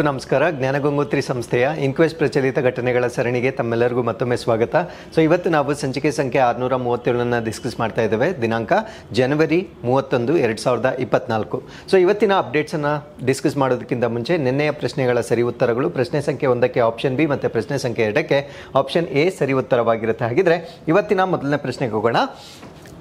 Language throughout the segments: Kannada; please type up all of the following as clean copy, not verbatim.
ನಮಸ್ಕಾರ. ಜ್ಞಾನಗಂಗೋತ್ರಿ ಸಂಸ್ಥೆಯ ಇನ್ಕ್ವೆಸ್ಟ್ ಪ್ರಚಲಿತ ಘಟನೆಗಳ ಸರಣಿಗೆ ತಮ್ಮೆಲ್ಲರಿಗೂ ಮತ್ತೊಮ್ಮೆ ಸ್ವಾಗತ. ಸೊ ಇವತ್ತು ನಾವು ಸಂಚಿಕೆ ಸಂಖ್ಯೆ 637 ಡಿಸ್ಕಸ್ ಮಾಡ್ತಾ ಇದ್ದೇವೆ. ದಿನಾಂಕ ಜನವರಿ 31, 2024. ಸೊ ಇವತ್ತಿನ ಅಪ್ಡೇಟ್ಸನ್ನು ಡಿಸ್ಕಸ್ ಮಾಡೋದಕ್ಕಿಂತ ಮುಂಚೆ ನಿನ್ನೆಯ ಪ್ರಶ್ನೆಗಳ ಸರಿ ಉತ್ತರಗಳು ಪ್ರಶ್ನೆ ಸಂಖ್ಯೆ 1ಕ್ಕೆ ಆಪ್ಷನ್ ಬಿ ಮತ್ತು ಪ್ರಶ್ನೆ ಸಂಖ್ಯೆ 2ಕ್ಕೆ ಆಪ್ಷನ್ ಎ ಸರಿ ಉತ್ತರವಾಗಿರುತ್ತೆ. ಹಾಗಿದ್ರೆ ಇವತ್ತಿನ ಮೊದಲನೇ ಪ್ರಶ್ನೆಗೆ ಹೋಗೋಣ.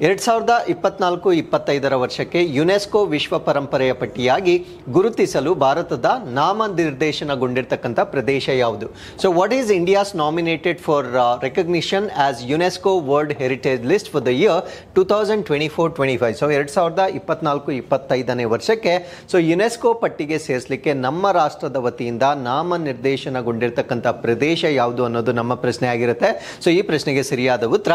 2024-25 ವರ್ಷಕ್ಕೆ ಯುನೆಸ್ಕೋ ವಿಶ್ವ ಪರಂಪರೆಯ ಪಟ್ಟಿಯಾಗಿ ಗುರುತಿಸಲು ಭಾರತದ ನಾಮನಿರ್ದೇಶನಗೊಂಡಿರ್ತಕ್ಕಂಥ ಪ್ರದೇಶ ಯಾವುದು? So what is India's nominated for recognition as UNESCO world heritage list for the year 2024-25. So 2024-25ನೇ ವರ್ಷಕ್ಕೆ ಸೊ ಯುನೆಸ್ಕೋ ಪಟ್ಟಿಗೆ ಸೇರಿಸಲಿಕ್ಕೆ ನಮ್ಮ ರಾಷ್ಟ್ರದ ವತಿಯಿಂದ ನಾಮನಿರ್ದೇಶನಗೊಂಡಿರ್ತಕ್ಕಂಥ ಪ್ರದೇಶ ಯಾವುದು ಅನ್ನೋದು ನಮ್ಮ ಪ್ರಶ್ನೆ ಆಗಿರುತ್ತೆ. ಸೊ ಈ ಪ್ರಶ್ನೆಗೆ ಸರಿಯಾದ ಉತ್ತರ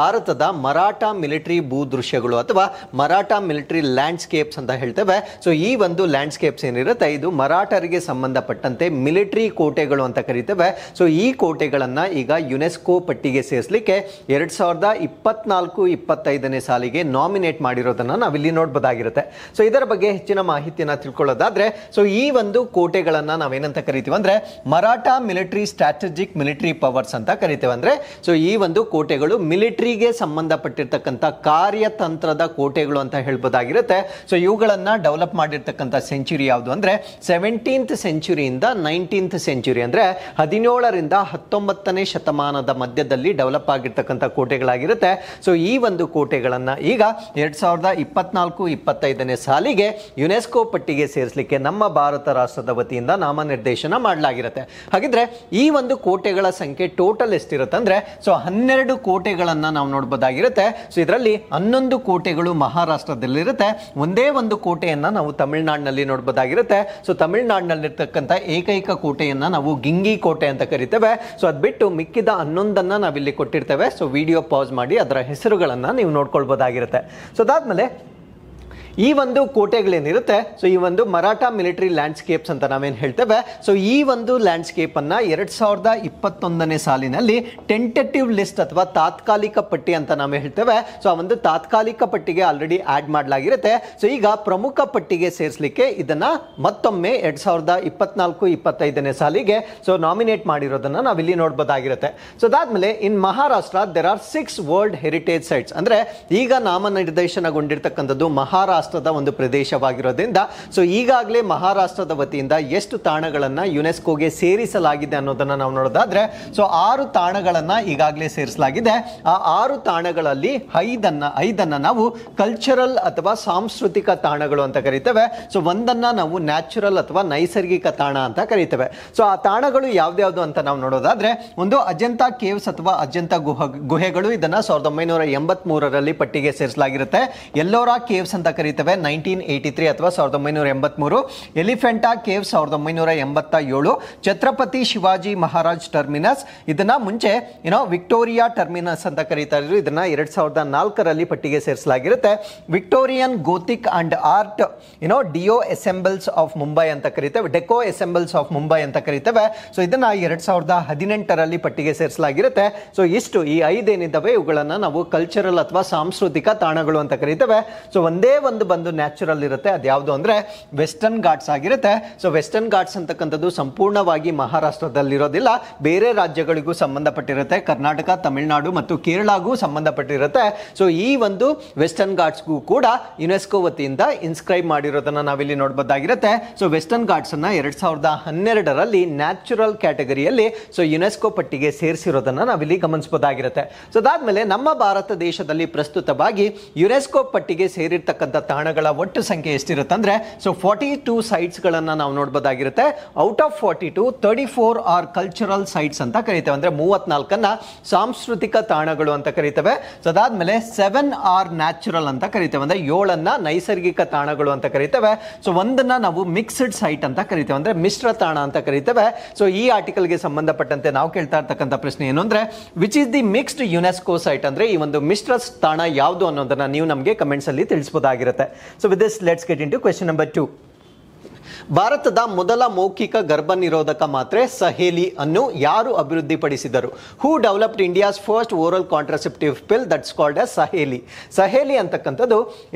ಭಾರತದ ಮರಾಠ ಮಿಲಿಟರಿ ಭೂದೃಶ್ಯಗಳು ಅಥವಾ ಮರಾಠ ಮಿಲಿಟರಿ ಲ್ಯಾಂಡ್ಸ್ಕೇಪ್ಸ್ ಅಂತ ಹೇಳ್ತೇವೆ. ಸೊ ಈ ಒಂದು ಲ್ಯಾಂಡ್ಸ್ಕೇಪ್ಸ್ ಏನಿರುತ್ತೆ ಇದು ಮರಾಠರಿಗೆ ಸಂಬಂಧಪಟ್ಟಂತೆ ಮಿಲಿಟರಿ ಕೋಟೆಗಳು ಅಂತ ಕರಿತೇವೆ. ಸೊ ಈ ಕೋಟೆಗಳನ್ನು ಈಗ ಯುನೆಸ್ಕೋ ಪಟ್ಟಿಗೆ ಸೇರಿಸಲಿಕ್ಕೆ 2024-25ನೇ ಸಾಲಿಗೆ ನಾಮಿನೇಟ್ ಮಾಡಿರೋದನ್ನು ನಾವಿಲ್ಲಿ ನೋಡ್ಬೋದಾಗಿರುತ್ತೆ. ಸೊ ಇದರ ಬಗ್ಗೆ ಹೆಚ್ಚಿನ ಮಾಹಿತಿಯನ್ನು ತಿಳ್ಕೊಳ್ಳೋದಾದ್ರೆ ಸೊ ಈ ಒಂದು ಕೋಟೆಗಳನ್ನು ನಾವೇನಂತ ಕರಿತೀವಿ ಅಂದ್ರೆ Maratha military strategic military powers ಅಂತ ಕರಿತೇವೆ. ಅಂದ್ರೆ ಸೊ ಈ ಒಂದು ಕೋಟೆಗಳು ಮಿಲಿಟರಿಗೆ ಸಂಬಂಧಪಟ್ಟಿರ್ತಕ್ಕಂಥ ಕಾರ್ಯತಂತ್ರದ ಕೋಟೆಗಳು ಅಂತ ಹೇಳ್ಬೋದಾಗಿರುತ್ತೆ. ಸೊ ಇವುಗಳನ್ನ ಡೆವಲಪ್ ಮಾಡಿರ್ತಕ್ಕಂಥ ಸೆಂಚುರಿ ಯಾವುದು ಅಂದ್ರೆ 17th ಸೆಂಚುರಿಯಿಂದ 19th ಸೆಂಚುರಿ ಅಂದ್ರೆ 17ರಿಂದ 19ನೇ ಶತಮಾನದ ಮಧ್ಯದಲ್ಲಿ ಡೆವಲಪ್ ಆಗಿರ್ತಕ್ಕಂಥ ಕೋಟೆಗಳಾಗಿರುತ್ತೆ. ಸೊ ಈ ಒಂದು ಕೋಟೆಗಳನ್ನ ಈಗ 2024-25ನೇ ಸಾಲಿಗೆ ಯುನೆಸ್ಕೋ ಪಟ್ಟಿಗೆ ಸೇರಿಸಲಿಕ್ಕೆ ನಮ್ಮ ಭಾರತ ರಾಷ್ಟ್ರದ ವತಿಯಿಂದ ನಾಮನಿರ್ದೇಶನ ಮಾಡಲಾಗಿರುತ್ತೆ. ಹಾಗಿದ್ರೆ ಈ ಒಂದು ಕೋಟೆಗಳ ಸಂಖ್ಯೆ ಟೋಟಲ್ ಎಷ್ಟಿರುತ್ತೆ ಅಂದ್ರೆ ಸೊ 12 ಕೋಟೆಗಳನ್ನ ನಾವು ನೋಡಬಹುದಾಗಿರುತ್ತೆ. ಸೊ ಇದರಲ್ಲಿ 11 ಕೋಟೆಗಳು ಮಹಾರಾಷ್ಟ್ರದಲ್ಲಿರುತ್ತೆ. ಒಂದೇ ಒಂದು ಕೋಟೆಯನ್ನ ನಾವು ತಮಿಳುನಾಡಿನಲ್ಲಿ ನೋಡಬಹುದಾಗಿರುತ್ತೆ. ಸೊ ತಮಿಳುನಾಡಿನಲ್ಲಿರ್ತಕ್ಕಂಥ ಏಕೈಕ ಕೋಟೆಯನ್ನ ನಾವು ಗಿಂಗಿ ಕೋಟೆ ಅಂತ ಕರಿತೇವೆ. ಸೊ ಅದ್ ಬಿಟ್ಟು ಮಿಕ್ಕಿದ 11ನ್ನ ನಾವಿಲ್ಲಿ ಕೊಟ್ಟಿರ್ತೇವೆ. ಸೊ ವಿಡಿಯೋ ಪಾಸ್ ಮಾಡಿ ಅದರ ಹೆಸರುಗಳನ್ನ ನೀವು ನೋಡ್ಕೊಳ್ಬಹುದಾಗಿರುತ್ತೆ. ಸೊ ಅದಾದ್ಮೇಲೆ ಈ ಒಂದು ಕೋಟೆಗಳೇನಿರುತ್ತೆ ಸೊ ಈ ಒಂದು ಮರಾಠ ಮಿಲಿಟರಿ ಲ್ಯಾಂಡ್ಸ್ಕೇಪ್ಸ್ ಅಂತ ನಾವೇನು ಹೇಳ್ತೇವೆ. ಸೊ ಈ ಒಂದು ಲ್ಯಾಂಡ್ಸ್ಕೇಪ್ ಅನ್ನ 2021ನೇ ಸಾಲಿನಲ್ಲಿ ಟೆಂಟೇಟಿವ್ ಲಿಸ್ಟ್ ಅಥವಾ ತಾತ್ಕಾಲಿಕ ಪಟ್ಟಿ ಅಂತ ನಾವೇ ಹೇಳ್ತೇವೆ. ಸೊ ಆ ಒಂದು ತಾತ್ಕಾಲಿಕ ಪಟ್ಟಿಗೆ ಆಲ್ರೆಡಿ ಆಡ್ ಮಾಡಲಾಗಿರುತ್ತೆ. ಸೊ ಈಗ ಪ್ರಮುಖ ಪಟ್ಟಿಗೆ ಸೇರಿಸಲಿಕ್ಕೆ ಇದನ್ನ ಮತ್ತೊಮ್ಮೆ 2024-25ನೇ ಸಾಲಿಗೆ ಸೊ ನಾಮಿನೇಟ್ ಮಾಡಿರೋದನ್ನ ನಾವಿಲ್ಲಿ ನೋಡಬಹುದಾಗಿರುತ್ತೆ. ಸೊ ಅದಾದ್ಮೇಲೆ in Maharashtra there are 6 world heritage sites. ಅಂದ್ರೆ ಈಗ ನಾಮನಿರ್ದೇಶನಗೊಂಡಿರ್ತಕ್ಕಂಥದ್ದು ಮಹಾರಾಷ್ಟ್ರದ ಒಂದು ಪ್ರದೇಶವಾಗಿರೋದ್ರಿಂದ ಸೊ ಈಗಾಗಲೇ ಮಹಾರಾಷ್ಟ್ರದ ವತಿಯಿಂದ ಎಷ್ಟು ತಾಣಗಳನ್ನ ಯುನೆಸ್ಕೋಗೆ ಸೇರಿಸಲಾಗಿದೆ ಅನ್ನೋದನ್ನ ನಾವು ನೋಡೋದಾದ್ರೆ ಸೊ 6 ತಾಣಗಳನ್ನ ಈಗಾಗಲೇ ಸೇರಿಸಲಾಗಿದೆ. ಆ 6 ತಾಣಗಳಲ್ಲಿ 5 ನಾವು ಕಲ್ಚರಲ್ ಅಥವಾ ಸಾಂಸ್ಕೃತಿಕ ತಾಣಗಳು ಅಂತ ಕರಿತೇವೆ. ಸೊ ಒಂದನ್ನ ನಾವು ನ್ಯಾಚುರಲ್ ಅಥವಾ ನೈಸರ್ಗಿಕ ತಾಣ ಅಂತ ಕರಿತೇವೆ. ಸೊ ಆ ತಾಣಗಳು ಯಾವ್ದ್ಯಾವ್ದು ಅಂತ ನಾವು ನೋಡೋದಾದ್ರೆ ಒಂದು ಅಜಂತಾ ಕೇವ್ಸ್ ಅಥವಾ ಅಜಂತಾ ಗುಹೆಗಳು. ಇದನ್ನ 1983ರಲ್ಲಿ ಪಟ್ಟಿಗೆ ಸೇರಿಸಲಾಗಿರುತ್ತೆ. ಎಲ್ಲೋರಾ ಕೇವ್ಸ್ ಅಂತ ಕರಿತೇವೆ 1983 ಅಥವಾ 1983. ಎಲಿಫೆಂಟಾ ಕೇವ್ 1987. ಛತ್ರಪತಿ ಶಿವಾಜಿ ಮಹಾರಾಜ್ ಟರ್ಮಿನಸ್ ಇದನ್ನ ಮುಂಚೆ ವಿಕ್ಟೋರಿಯಾ ಟರ್ಮಿನಸ್ ಅಂತ ಕರೀತಾ ಇದ್ರು. ಇದನ್ನ 2004ರಲ್ಲಿ ಪಟ್ಟಿಗೆ ಸೇರಿಸಲಾಗಿರುತ್ತೆ. Victorian Gothic and art deco ensembles of Mumbai ಅಂತ ಕರಿತೇವೆ. ಡೆಕೋ ಎಸೆಂಬಲ್ಸ್ ಆಫ್ ಮುಂಬೈ ಅಂತ ಕರಿತೇವೆ. ಸೊ ಇದನ್ನ 2018ರಲ್ಲಿ ಪಟ್ಟಿಗೆ ಸೇರಿಸಲಾಗಿರುತ್ತೆ. ಸೊ ಇಷ್ಟು ಈ 5 ಏನಿದ್ದಾವೆ ಇವುಗಳನ್ನ ನಾವು ಕಲ್ಚರಲ್ ಅಥವಾ ಸಾಂಸ್ಕೃತಿಕ ತಾಣಗಳು ಅಂತ ಕರಿತೇವೆ. ಸೊ ಒಂದೇ ಒಂದು ಬಂದು ನ್ಯಾಚುರಲ್ ಇರುತ್ತೆ. ಅದ್ಯಾವುದು ಅಂದ್ರೆ ವೆಸ್ಟರ್ನ್ ಘಾಟ್ಸ್ ಆಗಿರುತ್ತೆ. ಸೊ ವೆಸ್ಟರ್ನ್ ಘಾಟ್ಸ್ ಅಂತಕ್ಕಂಥದ್ದು ಸಂಪೂರ್ಣವಾಗಿ ಮಹಾರಾಷ್ಟ್ರದಲ್ಲಿರೋದಿಲ್ಲ, ಬೇರೆ ರಾಜ್ಯಗಳಿಗೂ ಸಂಬಂಧಪಟ್ಟಿರುತ್ತೆ. ಕರ್ನಾಟಕ, ತಮಿಳುನಾಡು ಮತ್ತು ಕೇರಳಗೂ ಸಂಬಂಧಪಟ್ಟಿರುತ್ತೆ. ಸೊ ಈ ಒಂದು ವೆಸ್ಟರ್ನ್ ಘಾಟ್ಸ್ಗೂ ಕೂಡ ಯುನೆಸ್ಕೋ ವತಿಯಿಂದ ಇನ್ಸ್ಕ್ರೈಬ್ ಮಾಡಿರೋದನ್ನ ನಾವಿಲ್ಲಿ ನೋಡಬಹುದಾಗಿರುತ್ತೆ. ಸೊ ವೆಸ್ಟರ್ನ್ ಘಾಟ್ಸ್ ಅನ್ನ 2012ರಲ್ಲಿ ನ್ಯಾಚುರಲ್ ಕ್ಯಾಟಗರಿಯಲ್ಲಿ ಸೊ ಯುನೆಸ್ಕೋ ಪಟ್ಟಿಗೆ ಸೇರಿಸಿರೋದನ್ನ ನಾವಿಲ್ಲಿ ಗಮನಿಸಬಹುದಾಗಿರುತ್ತೆ. ಸೊ ಅದಾದ್ಮೇಲೆ ನಮ್ಮ ಭಾರತ ದೇಶದಲ್ಲಿ ಪ್ರಸ್ತುತವಾಗಿ ಯುನೆಸ್ಕೋ ಪಟ್ಟಿಗೆ ಸೇರಿರ್ತಕ್ಕಂಥ ತಾಣಗಳ ಒಟ್ಟು ಸಂಖ್ಯೆ ಎಷ್ಟಿರುತ್ತೆ ಅಂದ್ರೆ ಸೊ 42 ಸೈಟ್ಸ್ ಗಳನ್ನ ನಾವು ನೋಡಬಹುದಾಗಿರುತ್ತೆ. Out of 42 34 are cultural sites ಅಂತ ಕರೀತೇವೆ. ಅಂದ್ರೆ 34ನ್ನ ಸಾಂಸ್ಕೃತಿಕ ತಾಣಗಳು ಅಂತ ಕರೀತೇವೆ. ಸೊ ಅದಾದ್ಮೇಲೆ 7 ಆರ್ ನ್ಯಾಚುರಲ್ ಅಂತ ಕರೀತೇವೆ. ಅಂದ್ರೆ 7ನ್ನ ನೈಸರ್ಗಿಕ ತಾಣಗಳು ಅಂತ ಕರೀತೇವೆ. ಸೊ ಒಂದನ್ನ ನಾವು ಮಿಕ್ಸ್ಡ್ ಸೈಟ್ ಅಂತ ಕರೀತೇವೆ, ಅಂದ್ರೆ ಮಿಶ್ರ ತಾಣ ಅಂತ ಕರೀತೇವೆ. ಸೊ ಈ ಆರ್ಟಿಕಲ್ಗೆ ಸಂಬಂಧಪಟ್ಟಂತೆ ನಾವು ಕೇಳ್ತಾ ಇರ್ತಕ್ಕಂಥ ಪ್ರಶ್ನೆ ಏನು ಅಂದ್ರೆ which is the mixed UNESCO site? ಅಂದ್ರೆ ಈ ಒಂದು ಮಿಶ್ರ ತಾಣ ಯಾವುದು ಅನ್ನೋದನ್ನ ನೀವು ನಮಗೆ ಕಮೆಂಟ್ಸ್ ಅಲ್ಲಿ ತಿಳಿಸಬಹುದಾಗಿರುತ್ತೆ. So with this, let's get into question number 2. ಭಾರತದ ಮೊದಲ ಮೌಖಿಕ ಗರ್ಭ ನಿರೋಧಕ ಮಾತ್ರೆ ಸಹೇಲಿ ಅನ್ನು ಯಾರು ಅಭಿವೃದ್ಧಿಪಡಿಸಿದರು? Who developed India's first oral contraceptive pill that's called as Saheli. Saheli ಅಂತಕ್ಕಂಥದ್ದು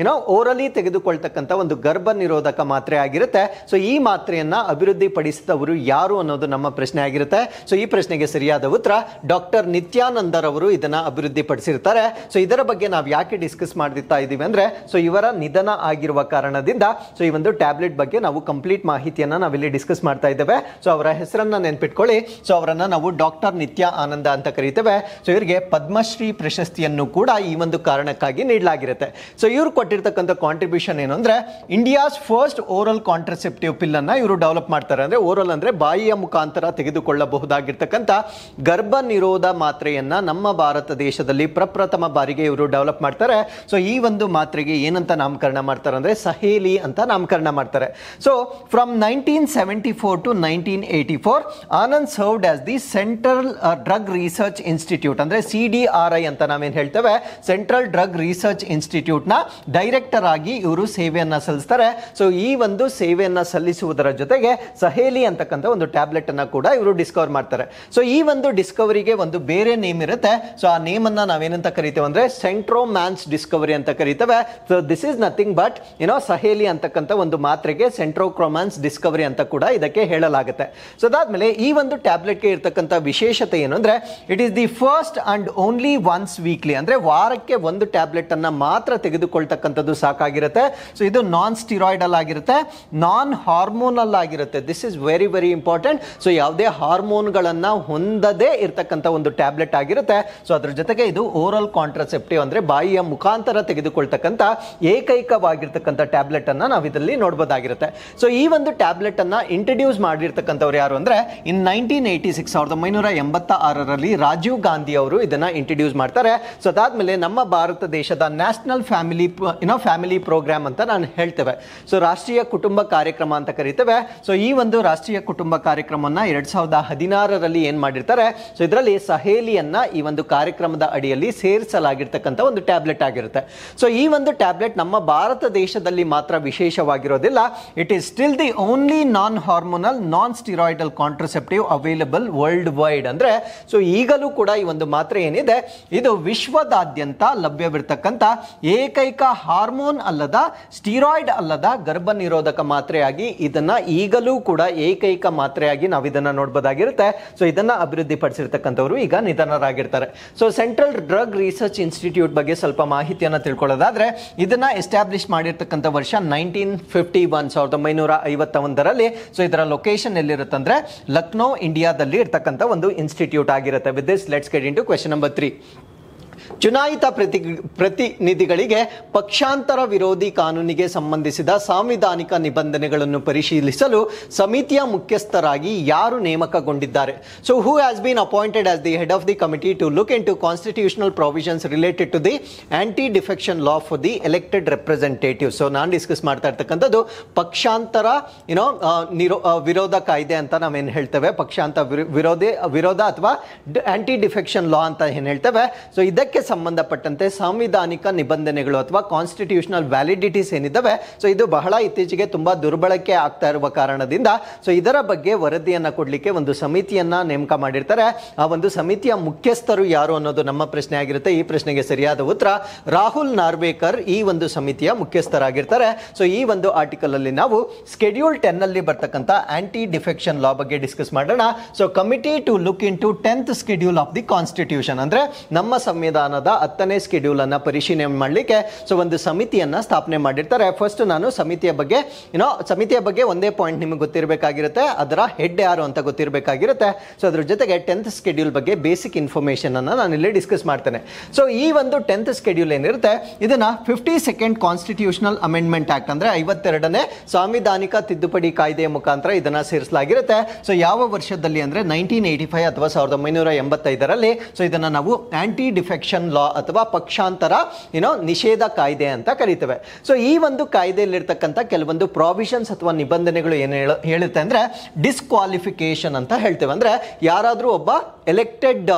ಓರಲಿ ತೆಗೆದುಕೊಳ್ತಕ್ಕಂಥ ಒಂದು ಗರ್ಭ ನಿರೋಧಕ ಮಾತ್ರೆ ಆಗಿರುತ್ತೆ. ಸೊ ಈ ಮಾತ್ರೆಯನ್ನ ಅಭಿವೃದ್ಧಿಪಡಿಸಿದವರು ಯಾರು ಅನ್ನೋದು ನಮ್ಮ ಪ್ರಶ್ನೆ ಆಗಿರುತ್ತೆ. ಸೊ ಈ ಪ್ರಶ್ನೆಗೆ ಸರಿಯಾದ ಉತ್ತರ ಡಾಕ್ಟರ್ ನಿತ್ಯಾನಂದರ್ ಅವರು ಇದನ್ನ ಅಭಿವೃದ್ಧಿಪಡಿಸಿರ್ತಾರೆ. ಸೊ ಇದರ ಬಗ್ಗೆ ನಾವು ಯಾಕೆ ಡಿಸ್ಕಸ್ ಮಾಡ್ತಾ ಇದೀವಿ ಅಂದ್ರೆ, ಸೊ ಇವರ ನಿಧನ ಆಗಿರುವ ಕಾರಣದಿಂದ ಸೊ ಈ ಒಂದು ಟ್ಯಾಬ್ಲೆಟ್ ಬಗ್ಗೆ ನಾವು ಕಂಪ್ಲೀಟ್ ಮಾಹಿತಿಯನ್ನ ನಾವಿಲ್ಲಿ ಡಿಸ್ಕಸ್ ಮಾಡ್ತಾ ಇದ್ದೇವೆ. ಸೊ ಅವರ ಹೆಸರನ್ನ ನೆನ್ಪಿಟ್ಕೊಳ್ಳಿ. ಸೊ ಅವರನ್ನ ನಾವು ಡಾಕ್ಟರ್ ನಿತ್ಯ ಆನಂದ ಅಂತ ಕರೀತೇವೆ. ಸೊ ಇವರಿಗೆ ಪದ್ಮಶ್ರೀ ಪ್ರಶಸ್ತಿಯನ್ನು ಕೂಡ ಈ ಒಂದು ಕಾರಣಕ್ಕಾಗಿ ನೀಡಲಾಗಿರುತ್ತೆ. ಸೊ ಇವರು ಕೊಟ್ಟಿರ್ತಕ್ಕಂಥ ಕಾಂಟ್ರಿಬ್ಯೂಷನ್ ಏನು ಅಂದ್ರೆ, ಇಂಡಿಯಾಸ್ ಫಸ್ಟ್ ಓರಲ್ ಕಾಂಟ್ರಾಸೆಪ್ಟಿವ್ ಪಿಲ್ ಅನ್ನ ಇವರು ಡೆವಲಪ್ ಮಾಡ್ತಾರೆ. ಅಂದ್ರೆ ಓರಲ್ ಅಂದ್ರೆ ಬಾಯಿಯ ಮುಖಾಂತರ ತೆಗೆದುಕೊಳ್ಳಬಹುದಾಗಿರ್ತಕ್ಕಂಥ ಗರ್ಭ ನಿರೋಧ ಮಾತ್ರೆಯನ್ನ ನಮ್ಮ ಭಾರತ ದೇಶದಲ್ಲಿ ಪ್ರಪ್ರಥಮ ಬಾರಿಗೆ ಇವರು ಡೆವಲಪ್ ಮಾಡ್ತಾರೆ. ಸೊ ಈ ಒಂದು ಮಾತ್ರೆಗೆ ಏನಂತ ನಾಮಕರಣ ಮಾಡ್ತಾರೆ ಅಂದ್ರೆ ಸಹೇಲಿ ಅಂತ ನಾಮಕರಣ ಮಾಡ್ತಾರೆ. So from 1974 to 1984 Anand served as the central drug research institute ಅಂದ್ರೆ CDRI ಅಂತ ನಾವೇನ್ ಹೇಳ್ತೇವೆ, ಸೆಂಟ್ರಲ್ ಡ್ರಗ್ ರಿಸರ್ಚ್ ಇನ್ಸ್ಟಿಟ್ಯೂಟ್ ನ ಡೈರೆಕ್ಟರ್ ಆಗಿ ಇವರು ಸೇವೆಯನ್ನ ಸಲ್ಲಿಸ್ತಾರೆ. ಸೊ ಈ ಒಂದು ಸೇವೆಯನ್ನ ಸಲ್ಲಿಸುವುದರ ಜೊತೆಗೆ ಸಹೇಲಿ ಅಂತಕ್ಕಂಥ ಒಂದು ಟ್ಯಾಬ್ಲೆಟ್ ಅನ್ನ ಕೂಡ ಇವರು ಡಿಸ್ಕವರ್ ಮಾಡ್ತಾರೆ. ಸೊ ಈ ಒಂದು ಡಿಸ್ಕವರಿಗೆ ಒಂದು ಬೇರೆ ನೇಮ್ ಇರುತ್ತೆ. ಸೊ ಆ ನೇಮ್ ಅನ್ನ ನಾವೇನಂತ ಕರಿತೇವೆ ಅಂದ್ರೆ ಸೆಂಟ್ರೋಮ್ಯಾನ್ಸ್ ಡಿಸ್ಕವರಿ ಅಂತ ಕರಿತೇವೆ. So this is nothing but Saheli ಅಂತಕ್ಕಂಥ ಒಂದು ಮಾತ್ರೆಗೆ ಸೆಂಟ್ರೋಕ್ರೋಮ್ಯಾನ್ಸ್ ಡಿಸ್ಕವರಿ ಅಂತ ಕೂಡ ಇದಕ್ಕೆ ಹೇಳಲಾಗುತ್ತೆ. ಸೊ ಅದಾದ್ಮೇಲೆ ಈ ಒಂದು ಟ್ಯಾಬ್ಲೆಟ್ಗೆ ಇರತಕ್ಕಂಥ ವಿಶೇಷತೆ ಏನು ಅಂದ್ರೆ, it is the first and only once weekly ಅಂದ್ರೆ ವಾರಕ್ಕೆ ಒಂದು ಟ್ಯಾಬ್ಲೆಟ್ ಅನ್ನ ಮಾತ್ರ ತೆಗೆದುಕೊಳ್ತಕ್ಕಂಥದ್ದು ಸಾಕಾಗಿರುತ್ತೆ. ಸೊ ಇದು ನಾನ್ ಸ್ಟಿರಾಯ್ಡಲ್ ಆಗಿರುತ್ತೆ, ನಾನ್ ಹಾರ್ಮೋನಲ್ ಆಗಿರುತ್ತೆ. This is very very important. So ಯಾವುದೇ ಹಾರ್ಮೋನ್ಗಳನ್ನ ಹೊಂದದೇ ಇರತಕ್ಕಂಥ ಒಂದು ಟ್ಯಾಬ್ಲೆಟ್ ಆಗಿರುತ್ತೆ. ಸೊ ಅದ್ರ ಜೊತೆಗೆ ಇದು ಓರಲ್ ಕಾಂಟ್ರಾಸೆಪ್ಟಿವ್ ಅಂದ್ರೆ ಬಾಯಿಯ ಮುಖಾಂತರ ತೆಗೆದುಕೊಳ್ತಕ್ಕಂಥ ಏಕೈಕವಾಗಿರ್ತಕ್ಕಂಥ ಟ್ಯಾಬ್ಲೆಟ್ ಅನ್ನ ನಾವು ಇದರಲ್ಲಿ ನೋಡಬಹುದಾಗಿರುತ್ತೆ. ಸೊ ಈ ಒಂದು ಟ್ಯಾಬ್ಲೆಟ್ ಅನ್ನ ಇಂಟ್ರೊಡ್ಯೂಸ್ ಮಾಡಿರ್ತಕ್ಕಂಥವ್ರು ಯಾರು ಅಂದ್ರೆ, ಇನ್ 1986 1986ರಲ್ಲಿ ರಾಜೀವ್ ಗಾಂಧಿ ಅವರು ಇದನ್ನ ಇಂಟ್ರೊಡ್ಯೂಸ್ ಮಾಡ್ತಾರೆ. ಸೊ ಅದಾದ್ಮೇಲೆ ನಮ್ಮ ಭಾರತ ದೇಶದ ನ್ಯಾಷನಲ್ ಫ್ಯಾಮಿಲಿ ಪ್ರೋಗ್ರಾಮ್ ಅಂತ ನಾನು ಹೇಳ್ತೇವೆ. ಸೊ ರಾಷ್ಟ್ರೀಯ ಕುಟುಂಬ ಕಾರ್ಯಕ್ರಮ ಅಂತ ಕರೀತೇವೆ. ಸೊ ಈ ಒಂದು ರಾಷ್ಟ್ರೀಯ ಕುಟುಂಬ ಕಾರ್ಯಕ್ರಮವನ್ನ 2016ರಲ್ಲಿ ಏನ್ ಮಾಡಿರ್ತಾರೆ, ಸೊ ಇದರಲ್ಲಿ ಸಹೇಲಿಯನ್ನ ಈ ಒಂದು ಕಾರ್ಯಕ್ರಮದ ಅಡಿಯಲ್ಲಿ ಸೇರಿಸಲಾಗಿರ್ತಕ್ಕಂಥ ಒಂದು ಟ್ಯಾಬ್ಲೆಟ್ ಆಗಿರುತ್ತೆ. ಸೊ ಈ ಒಂದು ಟ್ಯಾಬ್ಲೆಟ್ ನಮ್ಮ ಭಾರತ ದೇಶದಲ್ಲಿ ಮಾತ್ರ ವಿಶೇಷವಾಗಿರೋದಿಲ್ಲ. It is still the only non hormonal non steroidal contraceptive available world wide. ಅಂದ್ರೆ ಸೊ ಈಗಲೂ ಕೂಡ ಈ ಒಂದು ಮಾತ್ರೆ ಏನಿದೆ ಇದು ವಿಶ್ವದಾದ್ಯಂತ ಲಭ್ಯವಿರತಕ್ಕಂಥ ಏಕೈಕ ಹಾರ್ಮೋನ್ ಅಲ್ಲದ ಸ್ಟಿರಾಯ್ಡ್ ಅಲ್ಲದ ಗರ್ಭ ನಿರೋಧಕ ಮಾತ್ರೆಯಾಗಿ ಇದನ್ನ ಈಗಲೂ ಕೂಡ ಏಕೈಕ ಮಾತ್ರೆಯಾಗಿ ನಾವು ಇದನ್ನ ನೋಡಬಹುದಾಗಿರುತ್ತೆ. ಸೊ ಇದನ್ನ ಅಭಿವೃದ್ಧಿಪಡಿಸಿರ್ತಕ್ಕಂಥವ್ರು ಈಗ ನಿಧನರಾಗಿರ್ತಾರೆ. So central drug research institute ಬಗ್ಗೆ ಸ್ವಲ್ಪ ಮಾಹಿತಿಯನ್ನ ತಿಳ್ಕೊಳ್ಳೋದಾದ್ರೆ, ಇದನ್ನ ಎಸ್ಟಾಬ್ಲಿಷ್ ಮಾಡಿರ್ತಕ್ಕಂಥ ವರ್ಷ 1951. ಸೊ ಇದರ ಲೊಕೇಶನ್ ಎಲ್ಲಿರುತ್ತಂದ್ರೆ ಲಕ್ನೋ ಇಂಡಿಯಾದಲ್ಲಿ ಇರ್ತಕ್ಕಂಥ ಒಂದು ಇನ್ಸ್ಟಿಟ್ಯೂಟ್ ಆಗಿರುತ್ತೆ. With this let's get into question number 3. ಚುನಾಯಿತ ಪ್ರತಿನಿಧಿಗಳಿಗೆ ಪಕ್ಷಾಂತರ ವಿರೋಧಿ ಕಾನೂನಿಗೆ ಸಂಬಂಧಿಸಿದ ಸಾಂವಿಧಾನಿಕ ನಿಬಂಧನೆಗಳನ್ನು ಪರಿಶೀಲಿಸಲು ಸಮಿತಿಯ ಮುಖ್ಯಸ್ಥರಾಗಿ ಯಾರು ನೇಮಕಗೊಂಡಿದ್ದಾರೆ? So who has been appointed as the head of the committee to look into constitutional provisions related to the anti defection law for the elected representative. So ನಾನು ಡಿಸ್ಕಸ್ ಮಾಡ್ತಾ ಇರ್ತಕ್ಕಂಥದ್ದು ಪಕ್ಷಾಂತರ ವಿರೋಧ ಕಾಯ್ದೆ ಅಂತ ನಾವೇನು ಹೇಳ್ತೇವೆ, ಪಕ್ಷಾಂತರ ವಿರೋಧ ಅಥವಾ ಆಂಟಿ ಡಿಫೆಕ್ಷನ್ ಲಾ ಅಂತ ಏನ್ ಹೇಳ್ತೇವೆ. ಸೊ ಇದಕ್ಕೆ ಸಂಬಂಧಪಟ್ಟಂತೆ ಸಾಂವಿಧಾನಿಕ ನಿಬಂಧನೆಗಳು ಅಥವಾ ಕಾನ್ಸ್ಟಿಟ್ಯೂಷನಲ್ ವ್ಯಾಲಿಡಿಟೀಸ್ ಏನಿದ್ದಾವೆ, ಸೊ ಇದು ಬಹಳ ಇತ್ತೀಚೆಗೆ ತುಂಬಾ ದುರ್ಬಳಕೆ ಆಗ್ತಾ ಇರುವ ಕಾರಣದಿಂದ ಸೊ ಇದರ ಬಗ್ಗೆ ವರದಿಯನ್ನ ಕೊಡ್ಲಿಕ್ಕೆ ಒಂದು ಸಮಿತಿಯನ್ನ ನೇಮಕ ಮಾಡಿರ್ತಾರೆ. ಆ ಒಂದು ಸಮಿತಿಯ ಮುಖ್ಯಸ್ಥರು ಯಾರು ಅನ್ನೋದು ನಮ್ಮ ಪ್ರಶ್ನೆ ಆಗಿರುತ್ತೆ. ಈ ಪ್ರಶ್ನೆಗೆ ಸರಿಯಾದ ಉತ್ತರ ರಾಹುಲ್ ನಾರ್ವೇಕರ್ ಈ ಒಂದು ಸಮಿತಿಯ ಮುಖ್ಯಸ್ಥರಾಗಿರ್ತಾರೆ. ಸೊ ಈ ಒಂದು ಆರ್ಟಿಕಲ್ ಅಲ್ಲಿ ನಾವು ಸ್ಕೆಡ್ಯೂಲ್ 10 ಅಲ್ಲಿ ಬರ್ತಕ್ಕಂಥ ಆಂಟಿ ಡಿಫೆಕ್ಷನ್ ಲಾ ಬಗ್ಗೆ ಡಿಸ್ಕಸ್ ಮಾಡೋಣ. So committee to look into 10th schedule of the constitution ಅಂದ್ರೆ ನಮ್ಮ ಸಂವಿಧಾನದ 10ನೇ ಸ್ಕೆಡ್ಯೂಲ್ ಅನ್ನ ಪರಿಶೀಲನೆ ಮಾಡಲಿಕ್ಕೆ ಸೊ ಒಂದು ಸಮಿತಿಯನ್ನ ಸ್ಥಾಪನೆ ಮಾಡಿರ್ತಾರೆ. ಫಸ್ಟ್ ನಾನು ಸಮಿತಿಯ ಬಗ್ಗೆ ಒಂದೇ ಪಾಯಿಂಟ್ ನಿಮಗೆ ಗೊತ್ತಿರಬೇಕಾಗಿರುತ್ತೆ, ಅದರ ಹೆಡ್ ಯಾರು ಅಂತ ಗೊತ್ತಿರಬೇಕಾಗಿರುತ್ತೆ. ಸೊ ಅದ್ರ ಜೊತೆಗೆ 10th ಸ್ಕೆಡ್ಯೂಲ್ ಬಗ್ಗೆ ಬೇಸಿಕ್ ಇನ್ಫಾರ್ಮೇಶನ್ ಅನ್ನ ನಾನು ಇಲ್ಲಿ ಡಿಸ್ಕಸ್ ಮಾಡ್ತೇನೆ. ಸೊ ಈ ಒಂದು 10th ಸ್ಕೆಡ್ಯೂಲ್ ಏನಿರುತ್ತೆ ಇದನ್ನ 52nd ಕಾನ್ಸ್ಟಿಟ್ಯೂಷನಲ್ ಅಮೆಂಡ್ಮೆಂಟ್ ಆಕ್ಟ್ ಅಂದ್ರೆ 52ನೇ ಸಾಂವಿಧಾನಿಕ ತಿದ್ದುಪಡಿ ಕಾಯ್ದೆಯ ಮುಖಾಂತರ ಇದನ್ನ ಸೇರಿಸಲಾಗಿರುತ್ತೆ. ಸೊ ಯಾವ ವರ್ಷದಲ್ಲಿ ಅಂದ್ರೆ 1985 ಅಥವಾ 1985ರಲ್ಲಿ ಸೊ ಇದನ್ನ ನಾವು ಆಂಟಿ ಡಿಫೆಕ್ಷನ್ ಡಿಫೆಕ್ಷನ್ ಲಾ ಅಥವಾ ಪಕ್ಷಾಂತರ ನಿಷೇಧ ಕಾಯ್ದೆ ಅಂತ ಕರೀತೇವೆ. ಸೊ ಈ ಒಂದು ಕಾಯ್ದೆಯಲ್ಲಿರ್ತಕ್ಕಂಥ ಕೆಲವೊಂದು ಪ್ರಾವಿಷನ್ಸ್ ಅಥವಾ ನಿಬಂಧನೆಗಳು ಏನು ಹೇಳುತ್ತೆ ಅಂದ್ರೆ ಡಿಸ್ಕ್ವಾಲಿಫಿಕೇಶನ್ ಅಂತ ಹೇಳ್ತೇವೆ. ಅಂದ್ರೆ ಯಾರಾದ್ರೂ ಒಬ್ಬ ಎಲೆಕ್ಟೆಡ್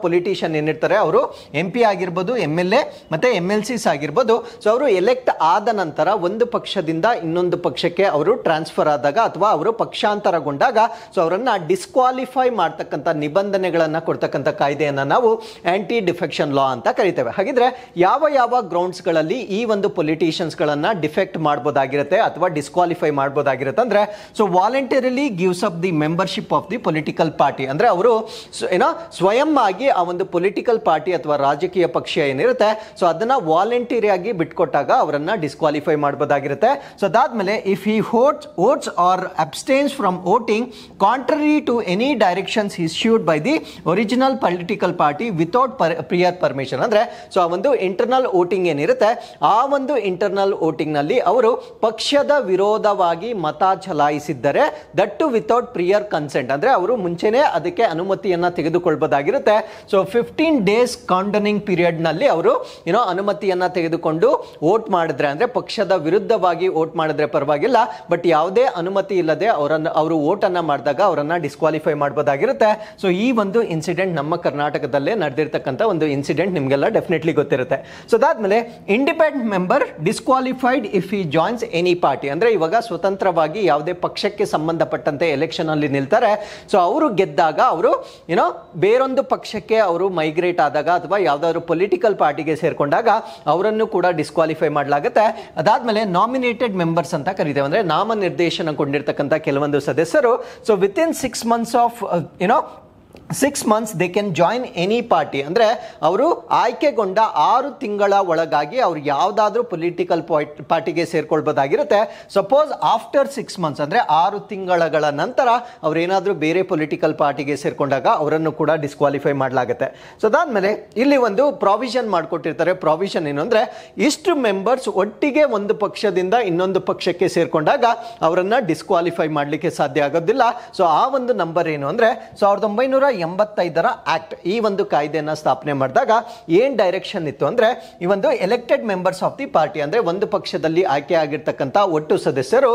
ಪೊಲಿಟಿಷಿಯನ್ ಏನಿರ್ತಾರೆ, ಅವರು MP ಆಗಿರ್ಬೋದು, MLA ಮತ್ತೆ MLCs ಆಗಿರ್ಬೋದು. ಸೊ ಅವರು ಎಲೆಕ್ಟ್ ಆದ ನಂತರ ಒಂದು ಪಕ್ಷದಿಂದ ಇನ್ನೊಂದು ಪಕ್ಷಕ್ಕೆ ಅವರು ಟ್ರಾನ್ಸ್ಫರ್ ಆದಾಗ ಅಥವಾ ಅವರು ಪಕ್ಷಾಂತರಗೊಂಡಾಗ ಸೊ ಅವರನ್ನ ಡಿಸ್ಕ್ವಾಲಿಫೈ ಮಾಡ್ತಕ್ಕಂಥ ನಿಬಂಧನೆಗಳನ್ನ ಕೊಡ್ತಕ್ಕಂಥ ಕಾಯ್ದೆಯನ್ನ ನಾವು ಆಂಟಿ ಡಿಫೆಕ್ಷನ್ ಲಾ ಅಂತ ಕರಿತೇವೆ. ಹಾಗಿದ್ರೆ ಯಾವ ಯಾವ ಗ್ರೌಂಡ್ಸ್ ಗಳಲ್ಲಿ ಈ ಒಂದು ಪೊಲಿಟಿಷಿಯನ್ಸ್ ಗಳನ್ನ ಡಿಫೆಕ್ಟ್ ಮಾಡಬಹುದಾಗಿರುತ್ತೆ ಅಥವಾ ಡಿಸ್ಕ್ವಾಲಿಫೈ ಮಾಡಬಹುದಾಗಿರುತ್ತೆ ಅಂದ್ರೆ so voluntarily gives up the membership of the political party. ಅಂದ್ರೆ ಅವರು ಸ್ವಯಂ ಆಗಿ ಆ ಒಂದು ಪೊಲಿಟಿಕಲ್ ಪಾರ್ಟಿ ಅಥವಾ ರಾಜಕೀಯ ಪಕ್ಷ ಏನಿರುತ್ತೆ ಸೊ ಅದನ್ನ ವಾಲಂಟರಿ ಆಗಿ ಬಿಟ್ಕೊಟ್ಟಾಗ ಅವರನ್ನ ಡಿಸ್ಕ್ವಾಲಿಫೈ ಮಾಡಬಹುದಾಗಿರುತ್ತೆ. ಸೊ ಅದಾದ್ಮೇಲೆ if he votes or abstains from voting contrary to any directions issued by the original political party without prior permission. ಅಂದ್ರೆ ಸೊ ಆ ಒಂದು ಇಂಟರ್ನಲ್ ವೋಟಿಂಗ್ ಏನಿರುತ್ತೆ ಆ ಒಂದು ಇಂಟರ್ನಲ್ ವೋಟಿಂಗ್ ನಲ್ಲಿ ಅವರು ಪಕ್ಷದ ವಿರೋಧವಾಗಿ ಮತ ಚಲಾಯಿಸಿದ್ದರೆ ದಟ್ ಟು ವಿತೌಟ್ ಪ್ರಿಯರ್ ಕನ್ಸೆಂಟ್, ಅಂದ್ರೆ ಅವರು ಮುಂಚೆನೆ ಅದಕ್ಕೆ ಅನುಮತಿಯನ್ನ ತೆಗೆದುಕೊಳ್ಳಬಹುದಾಗಿರುತ್ತೆ. ಸೊ 15 days ಕಾಂಡನಿಂಗ್ ಪೀರಿಯಡ್ ನಲ್ಲಿ ಅವರು ಅನುಮತಿಯನ್ನ ತೆಗೆದುಕೊಂಡು ವೋಟ್ ಮಾಡಿದ್ರೆ, ಅಂದ್ರೆ ಪಕ್ಷದ ವಿರುದ್ಧವಾಗಿ ವೋಟ್ ಮಾಡಿದ್ರೆ ಪರವಾಗಿಲ್ಲ, ಬಟ್ ಯಾವುದೇ ಅನುಮತಿ ಇಲ್ಲದೆ ಅವರು ವೋಟ್ ಅನ್ನ ಮಾಡಿದಾಗ ಅವರನ್ನ ಡಿಸ್ಕ್ವಾಲಿಫೈ ಮಾಡಬಹುದಾಗಿರುತ್ತೆ. ಸೊ ಈ ಒಂದು ಇನ್ಸಿಡೆಂಟ್ ನಮ್ಮ ಕರ್ನಾಟಕದಲ್ಲೇ ನಡೆದಿರ್ತಕ್ಕಂಥ ಒಂದು ಇನ್ಸಿಡೆಂಟ್ ನಿಮಗೆಲ್ಲ ಡೆಫಿನೆಟ್ಲಿ ಗೊತ್ತಿರುತ್ತೆ. ಸೊ ಅದಾದ್ಮೇಲೆ independent member disqualified if he joins any party. ಅಂದ್ರೆ ಇವಾಗ ಸ್ವತಂತ್ರವಾಗಿ ಯಾವುದೇ ಪಕ್ಷಕ್ಕೆ ಸಂಬಂಧಪಟ್ಟಂತೆ ಎಲೆಕ್ಷನ್ ಅಲ್ಲಿ ನಿಲ್ತಾರೆ. ಸೊ ಅವರು ಗೆದ್ದಾಗ ಅವರು ಬೇರೊಂದು ಪಕ್ಷಕ್ಕೆ ಅವರು ಮೈಗ್ರೇಟ್ ಆದಾಗ ಅಥವಾ ಯಾವ್ದಾದ್ರು ಪೊಲಿಟಿಕಲ್ ಪಾರ್ಟಿಗೆ ಸೇರ್ಕೊಂಡಾಗ ಅವರನ್ನು ಕೂಡ ಡಿಸ್ಕ್ವಾಲಿಫೈ ಮಾಡಲಾಗುತ್ತೆ. ಅದಾದ್ಮೇಲೆ ನಾಮಿನೇಟೆಡ್ ಮೆಂಬರ್ಸ್ ಅಂತ ಕರೀತೇವೆ, ಅಂದ್ರೆ ನಾಮನಿರ್ದೇಶನಗೊಂಡಿರ್ತಕ್ಕಂಥ ಕೆಲವೊಂದು ಸದಸ್ಯರು so within 6 months of 6 months they can join any party. ಅಂದ್ರೆ ಅವರು ಆಯ್ಕೆಗೊಂಡ 6 ತಿಂಗಳ ಒಳಗಾಗಿ ಅವ್ರು ಯಾವ್ದಾದ್ರೂ ಪೊಲಿಟಿಕಲ್ ಪಾರ್ಟಿಗೆ ಸೇರ್ಕೊಳ್ಬಹುದಾಗಿರುತ್ತೆ. ಸಪೋಸ್ ಆಫ್ಟರ್ 6 months ಅಂದ್ರೆ 6 ತಿಂಗಳ ನಂತರ ಅವ್ರೇನಾದ್ರೂ ಬೇರೆ ಪೊಲಿಟಿಕಲ್ ಪಾರ್ಟಿಗೆ ಸೇರ್ಕೊಂಡಾಗ ಅವರನ್ನು ಕೂಡ ಡಿಸ್ಕ್ವಾಲಿಫೈ ಮಾಡಲಾಗುತ್ತೆ. ಸೊ ಅದಾದ್ಮೇಲೆ ಇಲ್ಲಿ ಒಂದು ಪ್ರಾವಿಷನ್ ಮಾಡ್ಕೊಟ್ಟಿರ್ತಾರೆ. ಪ್ರಾವಿಷನ್ ಏನು ಅಂದ್ರೆ ಇಷ್ಟು ಮೆಂಬರ್ಸ್ ಒಟ್ಟಿಗೆ ಒಂದು ಪಕ್ಷದಿಂದ ಇನ್ನೊಂದು ಪಕ್ಷಕ್ಕೆ ಸೇರ್ಕೊಂಡಾಗ ಅವರನ್ನ ಡಿಸ್ಕ್ವಾಲಿಫೈ ಮಾಡ್ಲಿಕ್ಕೆ ಸಾಧ್ಯ ಆಗೋದಿಲ್ಲ. ಸೊ ಆ ಒಂದು ನಂಬರ್ ಏನು ಅಂದ್ರೆ 1985 ಆಕ್ಟ್ ಈ ಒಂದು ಕಾಯ್ದೆಯನ್ನ ಸ್ಥಾಪನೆ ಮಾಡಿದಾಗ ಏನ್ ಡೈರೆಕ್ಷನ್ ಇತ್ತು ಅಂದ್ರೆ ಈ ಒಂದು elected members of the party, ಅಂದ್ರೆ ಒಂದು ಪಕ್ಷದಲ್ಲಿ ಆಯ್ಕೆ ಆಗಿರ್ತಕ್ಕಂಥ ಒಟ್ಟು ಸದಸ್ಯರು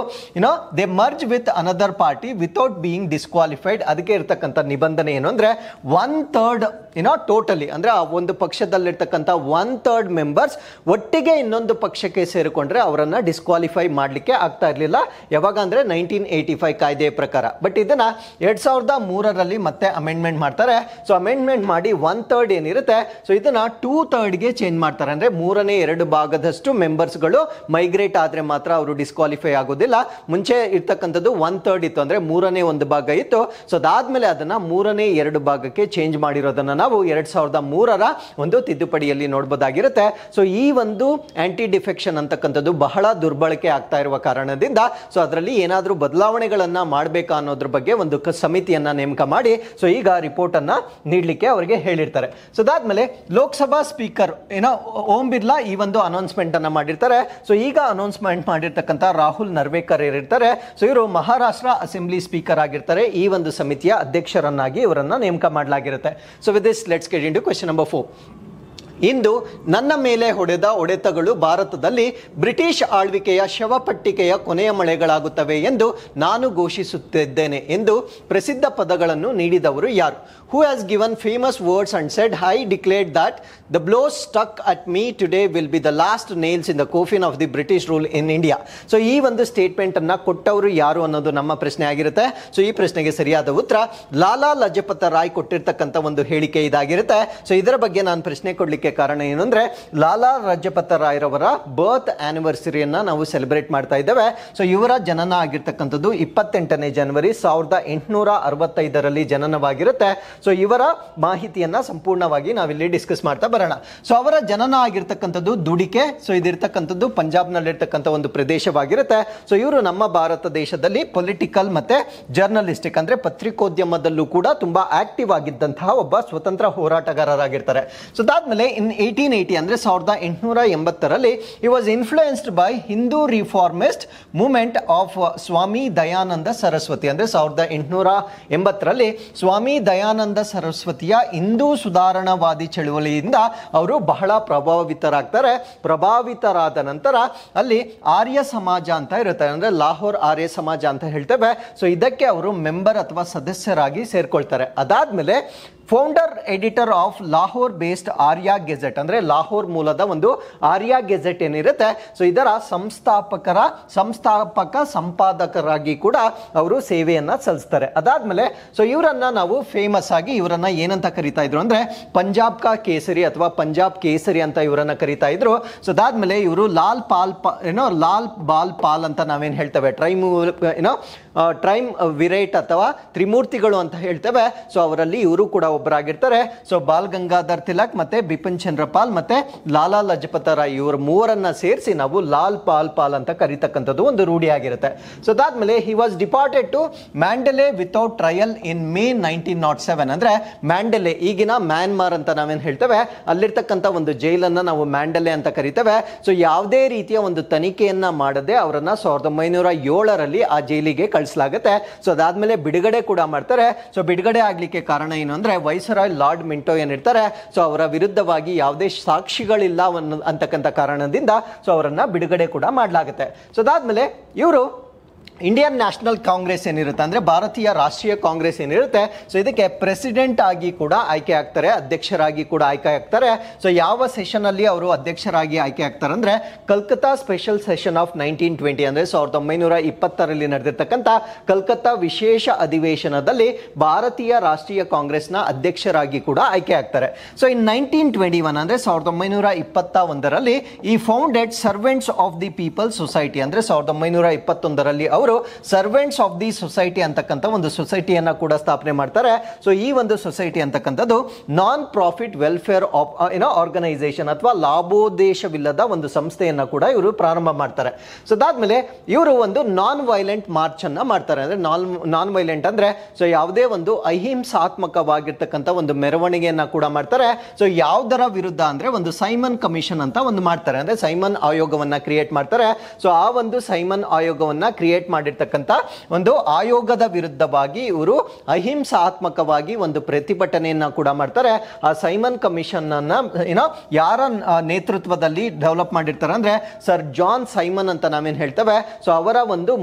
they merge with another party without being disqualified. ಅದಕ್ಕೆ ಇರ್ತಕ್ಕಂಥ ನಿಬಂಧನೆ ಏನು ಅಂದ್ರೆ 1/3 ಟೋಟಲಿ, ಅಂದ್ರೆ ಆ ಒಂದು ಪಕ್ಷದಲ್ಲಿರ್ತಕ್ಕಂಥ 1/3 ಮೆಂಬರ್ಸ್ ಒಟ್ಟಿಗೆ ಇನ್ನೊಂದು ಪಕ್ಷಕ್ಕೆ ಸೇರಿಕೊಂಡ್ರೆ ಅವರನ್ನ ಡಿಸ್ಕ್ವಾಲಿಫೈ ಮಾಡ್ಲಿಕ್ಕೆ ಆಗ್ತಾ ಇರಲಿಲ್ಲ. ಯಾವಾಗ ಅಂದ್ರೆ 1985 ಕಾಯ್ದೆಯ ಪ್ರಕಾರ. ಬಟ್ ಇದನ್ನ 2003ರಲ್ಲಿ ಮತ್ತೆ ಅಮೆಂಡ್ಮೆಂಟ್ ಮಾಡ್ತಾರೆ. ಸೊ ಅಮೆಂಡ್ಮೆಂಟ್ ಮಾಡಿ 1/3 ಏನಿರುತ್ತೆ ಸೊ ಇದನ್ನ 2/3 ಗೆ ಚೇಂಜ್ ಮಾಡ್ತಾರೆ. ಅಂದ್ರೆ 3/2 ಭಾಗದಷ್ಟು ಮೆಂಬರ್ಸ್ ಗಳು ಮೈಗ್ರೇಟ್ ಆದ್ರೆ ಮಾತ್ರ ಅವರು ಡಿಸ್ಕ್ವಾಲಿಫೈ ಆಗೋದಿಲ್ಲ. ಮುಂಚೆ ಇರ್ತಕ್ಕಂಥದ್ದು 1/3 ಇತ್ತು, ಅಂದ್ರೆ 1/3 ಭಾಗ ಇತ್ತು. ಸೊ ಅದಾದ್ಮೇಲೆ ಅದನ್ನ 3/2 ಭಾಗಕ್ಕೆ ಚೇಂಜ್ ಮಾಡಿರೋದನ್ನ ನಾವು 2003ರ ಒಂದು ತಿದ್ದುಪಡಿಯಲ್ಲಿ ನೋಡಬಹುದಾಗಿರುತ್ತೆ. ಸೊ ಈ ಒಂದು ಆಂಟಿ ಡಿಫೆಕ್ಷನ್ ಅಂತಕ್ಕಂಥದ್ದು ಬಹಳ ದುರ್ಬಳಕೆ ಆಗ್ತಾ ಇರುವ ಕಾರಣದಿಂದ ಸೊ ಅದರಲ್ಲಿ ಏನಾದ್ರೂ ಬದಲಾವಣೆಗಳನ್ನ ಮಾಡಬೇಕಾ ಅನ್ನೋದ್ರ ಬಗ್ಗೆ ಒಂದು ಸಮಿತಿಯನ್ನ ನೇಮಕ ಮಾಡಿ ಸೊ ಈಗ ರಿಪೋರ್ಟ್ ಅನ್ನ ನೀಡಲಿಕ್ಕೆ ಅವರಿಗೆ ಹೇಳಿರ್ತಾರೆ. ಸೊ ಅದಾದ್ಮೇಲೆ ಲೋಕಸಭಾ ಸ್ಪೀಕರ್ ಓಂ ಬಿರ್ಲಾ ಈ ಒಂದು ಅನೌನ್ಸ್ಮೆಂಟ್ ಅನ್ನ ಮಾಡಿರ್ತಾರೆ. ಸೊ ಈಗ ಅನೌನ್ಸ್ಮೆಂಟ್ ಮಾಡಿರ್ತಕ್ಕಂಥ ರಾಹುಲ್ ನರ್ವೇಕರ್ ಇರ್ತಾರೆ. ಸೊ ಇವರು ಮಹಾರಾಷ್ಟ್ರ ಅಸೆಂಬ್ಲಿ ಸ್ಪೀಕರ್ ಆಗಿರ್ತಾರೆ. ಈ ಒಂದು ಸಮಿತಿಯ ಅಧ್ಯಕ್ಷರನ್ನಾಗಿ ಇವರನ್ನ ನೇಮಕ ಮಾಡಲಾಗಿರುತ್ತೆ. So with this let's get into question number 4. ಇಂದು ನನ್ನ ಮೇಲೆ ಹೊಡೆದ ಹೊಡೆತಗಳು ಭಾರತದಲ್ಲಿ ಬ್ರಿಟಿಷ್ ಆಳ್ವಿಕೆಯ ಶವಪಟ್ಟಿಗೆಯ ಕೊನೆಯ ಮಳೆಗಳಾಗುತ್ತವೆ ಎಂದು ನಾನು ಘೋಷಿಸುತ್ತಿದ್ದೇನೆ ಎಂದು ಪ್ರಸಿದ್ಧ ಪದಗಳನ್ನು ನೀಡಿದವರು ಯಾರು? Who has given famous words and said, I declared that the blows struck at me today will be the last nails in the coffin of the British rule in India. So ಈ ಒಂದು ಸ್ಟೇಟ್ಮೆಂಟ್ ಅನ್ನ ಕೊಟ್ಟವರು ಯಾರು ಅನ್ನೋದು ನಮ್ಮ ಪ್ರಶ್ನೆ ಆಗಿರುತ್ತೆ. ಸೊ ಈ ಪ್ರಶ್ನೆಗೆ ಸರಿಯಾದ ಉತ್ತರ ಲಾಲಾ ಲಜಪತ ರಾಯ್ ಕೊಟ್ಟಿರ್ತಕ್ಕಂಥ ಒಂದು ಹೇಳಿಕೆ ಇದಾಗಿರುತ್ತೆ. ಸೊ ಇದರ ಬಗ್ಗೆ ನಾನು ಪ್ರಶ್ನೆ ಕೊಡ್ಲಿಕ್ಕೆ ಕಾರಣ ಏನು ಅಂದ್ರೆ ಲಾಲಾ ಲಜಪತ ರಾಯ್ ರವರ ಬರ್ತ್ ಆನಿವರ್ಸರಿಯನ್ನ ನಾವು ಸೆಲೆಬ್ರೇಟ್ ಮಾಡ್ತಾ ಇದ್ದೇವೆ. ಸೊ ಇವರ ಜನನ ಆಗಿರ್ತಕ್ಕಂಥದ್ದು 28ನೇ ಜನವರಿ 1865ರಲ್ಲಿ ಜನನವಾಗಿರುತ್ತೆ. ಸೊ ಇವರ ಮಾಹಿತಿಯನ್ನ ಸಂಪೂರ್ಣವಾಗಿ ನಾವಿಲ್ಲಿ ಡಿಸ್ಕಸ್ ಮಾಡ್ತಾ ಬರೋಣ. ಸೊ ಅವರ ಜನನ ಆಗಿರ್ತಕ್ಕಂಥದ್ದು ದುಡಿಕೆ. ಸೊ ಇದಿರ್ತಕ್ಕಂಥದ್ದು ಪಂಜಾಬ್ನಲ್ಲಿರ್ತಕ್ಕಂಥ ಒಂದು ಪ್ರದೇಶವಾಗಿರುತ್ತೆ. ಸೊ ಇವರು ನಮ್ಮ ಭಾರತ ದೇಶದಲ್ಲಿ ಪೊಲಿಟಿಕಲ್ ಮತ್ತೆ ಜರ್ನಲಿಸ್ಟಿಕ್ ಅಂದ್ರೆ ಪತ್ರಿಕೋದ್ಯಮದಲ್ಲೂ ಕೂಡ ತುಂಬಾ ಆಕ್ಟಿವ್ ಆಗಿದ್ದಂತಹ ಒಬ್ಬ ಸ್ವತಂತ್ರ ಹೋರಾಟಗಾರರಾಗಿರ್ತಾರೆ. ಸೊ ಅದಾದ್ಮೇಲೆ ಇನ್ 1880 ಅಂದರೆ 1880ರಲ್ಲಿ he was influenced by Hindu reformist movement of Swami Dayanand Saraswati. ಅಂದರೆ 1880ರಲ್ಲಿ ಸ್ವಾಮಿ ದಯಾನಂದ ಸರಸ್ವತಿಯ ಹಿಂದೂ ಸುಧಾರಣಾವಾದಿ ಚಳುವಳಿಯಿಂದ ಅವರು ಬಹಳ ಪ್ರಭಾವಿತರಾದ ನಂತರ ಅಲ್ಲಿ ಆರ್ಯ ಸಮಾಜ ಅಂತ ಇರುತ್ತೆ, ಅಂದರೆ ಲಾಹೋರ್ ಆರ್ಯ ಸಮಾಜ ಅಂತ ಹೇಳ್ತೇವೆ. ಸೊ ಇದಕ್ಕೆ ಅವರು ಮೆಂಬರ್ ಅಥವಾ ಸದಸ್ಯರಾಗಿ ಸೇರ್ಕೊಳ್ತಾರೆ. ಅದಾದ್ಮೇಲೆ founder editor of Lahore based Arya gazette, ಅಂದರೆ ಲಾಹೋರ್ ಮೂಲದ ಒಂದು ಆರ್ಯ ಗೆಜೆಟ್ ಏನಿರುತ್ತೆ, ಸೊ ಇದರ ಸಂಪಾದಕರಾಗಿ ಕೂಡ ಅವರು ಸೇವೆಯನ್ನ ಸಲ್ಲಿಸ್ತಾರೆ. ಅದಾದ್ಮೇಲೆ ಸೊ ಇವರನ್ನ ನಾವು ಫೇಮಸ್ ಆಗಿ ಇವರನ್ನ ಏನಂತ ಕರಿತಾ ಇದ್ರು ಅಂದ್ರೆ ಪಂಜಾಬ್ ಕಾ ಕೇಸರಿ ಅಥವಾ ಪಂಜಾಬ್ ಕೇಸರಿ ಅಂತ ಇವರನ್ನ ಕರಿತಾ ಇದ್ರು. ಸೊ ಅದಾದ್ಮೇಲೆ ಇವರು ಲಾಲ್ ಬಾಲ್ ಪಾಲ್ ಅಂತ ನಾವೇನ್ ಹೇಳ್ತೇವೆ, ಟ್ರೈಮ್ ವಿರೇಟ್ ಅಥವಾ ತ್ರಿಮೂರ್ತಿಗಳು ಅಂತ ಹೇಳ್ತೇವೆ. ಸೊ ಅವರಲ್ಲಿ ಇವರು ಕೂಡ ಒಬ್ಬರಾಗಿರ್ತಾರೆ. ಸೊ ಬಾಲ್ ಗಂಗಾಧರ್ ತಿಲಕ್ ಮತ್ತೆ ಬಿಪಿನ್ ಚಂದ್ರ ಪಾಲ್ ಮತ್ತೆ ಲಾಲಾ ಲಜಪತ ರಾಯ್ ಇವರ ಮೂವರನ್ನ ಸೇರಿಸಿ ನಾವು ಲಾಲ್ ಪಾಲ್ ಅಂತ ಕರೀತಕ್ಕಂಥದ್ದು ಒಂದು ರೂಢಿ ಆಗಿರುತ್ತೆ. ಸೊ ಅದಾದ್ಮೇಲೆ he was deported to Mandalay without trial in May 1907. ಅಂದ್ರೆ ಮ್ಯಾಂಡಲೆ ಈಗಿನ ಮ್ಯಾನ್ಮಾರ್ ಅಂತ ನಾವೇನ್ ಹೇಳ್ತೇವೆ, ಅಲ್ಲಿರ್ತಕ್ಕಂಥ ಒಂದು ಜೈಲನ್ನ ನಾವು ಮ್ಯಾಂಡಲೆ ಅಂತ ಕರಿತೇವೆ. ಸೊ ಯಾವುದೇ ರೀತಿಯ ಒಂದು ತನಿಖೆಯನ್ನ ಮಾಡದೆ ಅವರನ್ನ 1907ರಲ್ಲಿ ಆ ಜೈಲಿಗೆ ಕಳಿಸಲಾಗುತ್ತೆ. ಸೊ ಅದಾದ್ಮೇಲೆ ಬಿಡುಗಡೆ ಕೂಡ ಮಾಡ್ತಾರೆ. ಸೊ ಬಿಡುಗಡೆ ಆಗ್ಲಿಕ್ಕೆ ಕಾರಣ ಏನು ಅಂದ್ರೆ ವೈಸರಾಯ್ ಲಾರ್ಡ್ ಮಿಂಟೋ ಏನಿರ್ತಾರೆ, ಸೊ ಅವರ ವಿರುದ್ಧವಾಗಿ ಯಾವುದೇ ಸಾಕ್ಷಿಗಳಿಲ್ಲ ಅಂತಕ್ಕಂಥ ಕಾರಣದಿಂದ ಸೊ ಅವರನ್ನ ಬಿಡುಗಡೆ ಕೂಡ ಮಾಡಲಾಗುತ್ತೆ. ಸೊ ಅದಾದ್ಮೇಲೆ ಇವರು ಇಂಡಿಯನ್ ನ್ಯಾಷನಲ್ ಕಾಂಗ್ರೆಸ್ ಏನಿರುತ್ತೆ, ಅಂದರೆ ಭಾರತೀಯ ರಾಷ್ಟ್ರೀಯ ಕಾಂಗ್ರೆಸ್ ಏನಿರುತ್ತೆ, ಸೊ ಇದಕ್ಕೆ ಪ್ರೆಸಿಡೆಂಟ್ ಆಗಿ ಕೂಡ ಆಯ್ಕೆ ಆಗ್ತಾರೆ, ಅಧ್ಯಕ್ಷರಾಗಿ ಕೂಡ ಆಯ್ಕೆ ಆಗ್ತಾರೆ. ಸೊ ಯಾವ ಸೆಷನ್ ಅಲ್ಲಿ ಅವರು ಅಧ್ಯಕ್ಷರಾಗಿ ಆಯ್ಕೆ ಆಗ್ತಾರೆ ಅಂದ್ರೆ ಕಲ್ಕತ್ತಾ ಸ್ಪೆಷಲ್ ಸೆಷನ್ ಆಫ್ 1920, ಅಂದರೆ 1920ರಲ್ಲಿ ನಡೆದಿರ್ತಕ್ಕಂಥ ಕಲ್ಕತ್ತಾ ವಿಶೇಷ ಅಧಿವೇಶನದಲ್ಲಿ ಭಾರತೀಯ ರಾಷ್ಟ್ರೀಯ ಕಾಂಗ್ರೆಸ್ನ ಅಧ್ಯಕ್ಷರಾಗಿ ಕೂಡ ಆಯ್ಕೆ ಆಗ್ತಾರೆ. ಸೊ ಇನ್ 1921 ಅಂದರೆ 1921ರಲ್ಲಿ ಈ founded servants of the people society, ಅಂದರೆ 1921ರಲ್ಲಿ ಅವರು ಸರ್ವೆಂಟ್ಸ್ ಆಫ್ ದಿ ಸೊಸೈಟಿ ಅಂತಕ್ಕಂಥ ಒಂದು ಸೊಸೈಟಿಯನ್ನ ಕೂಡ ಸ್ಥಾಪನೆ ಮಾಡ್ತಾರೆ. ಸೊ ಈ ಒಂದು ಸೊಸೈಟಿ ಅಂತಕ್ಕಂಥದ್ದು ನಾನ್ ಪ್ರಾಫಿಟ್ ವೆಲ್ಫೇರ್ ಆರ್ಗನೈಸೇಷನ್ ಅಥವಾ ಲಾಭೋದ್ದೇಶವಿಲ್ಲದ ಒಂದು ಸಂಸ್ಥೆಯನ್ನ ಕೂಡ ಇವರು ಪ್ರಾರಂಭ ಮಾಡ್ತಾರೆ. ಸೊ ಅದಾದ್ಮೇಲೆ ಇವರು ಒಂದು ನಾನ್ ವೈಲೆಂಟ್ ಮಾರ್ಚ್ ಅನ್ನ ಮಾಡ್ತಾರೆ. ಅಂದ್ರೆ ನಾನ್ ವೈಲೆಂಟ್ ಅಂದ್ರೆ ಸೊ ಯಾವುದೇ ಒಂದು ಅಹಿಂಸಾತ್ಮಕವಾಗಿರ್ತಕ್ಕಂಥ ಒಂದು ಮೆರವಣಿಗೆಯನ್ನ ಕೂಡ ಮಾಡ್ತಾರೆ. ಸೊ ಯಾವುದರ ವಿರುದ್ಧ ಅಂದ್ರೆ ಒಂದು ಸೈಮನ್ ಕಮಿಷನ್ ಅಂತ ಒಂದು ಮಾಡ್ತಾರೆ, ಅಂದ್ರೆ ಸೈಮನ್ ಆಯೋಗವನ್ನ ಕ್ರಿಯೇಟ್ ಮಾಡ್ತಾರೆ. ಸೊ ಆ ಒಂದು ಸೈಮನ್ ಆಯೋಗವನ್ನ ಕ್ರಿಯೇಟ್ ಮಾಡಿರ್ತಕ್ಕಂಥ ಒಂದು ಆಯೋಗದ ವಿರುದ್ಧವಾಗಿ ಇವರು ಅಹಿಂಸಾತ್ಮಕವಾಗಿ ಒಂದು ಪ್ರತಿಭಟನೆಯನ್ನ ಕೂಡ ಮಾಡ್ತಾರೆ. ಆ ಸೈಮನ್ ಕಮಿಷನ್ ಅನ್ನ ಯಾರ ನೇತೃತ್ವದಲ್ಲಿ ಡೆವಲಪ್ ಮಾಡಿರ್ತಾರೆ ಅಂದ್ರೆ ಸರ್ ಜಾನ್ ಸೈಮನ್ ಅಂತ ನಾವೇನ್ ಹೇಳ್ತೇವೆ. ಸೊ ಅವರ ಒಂದು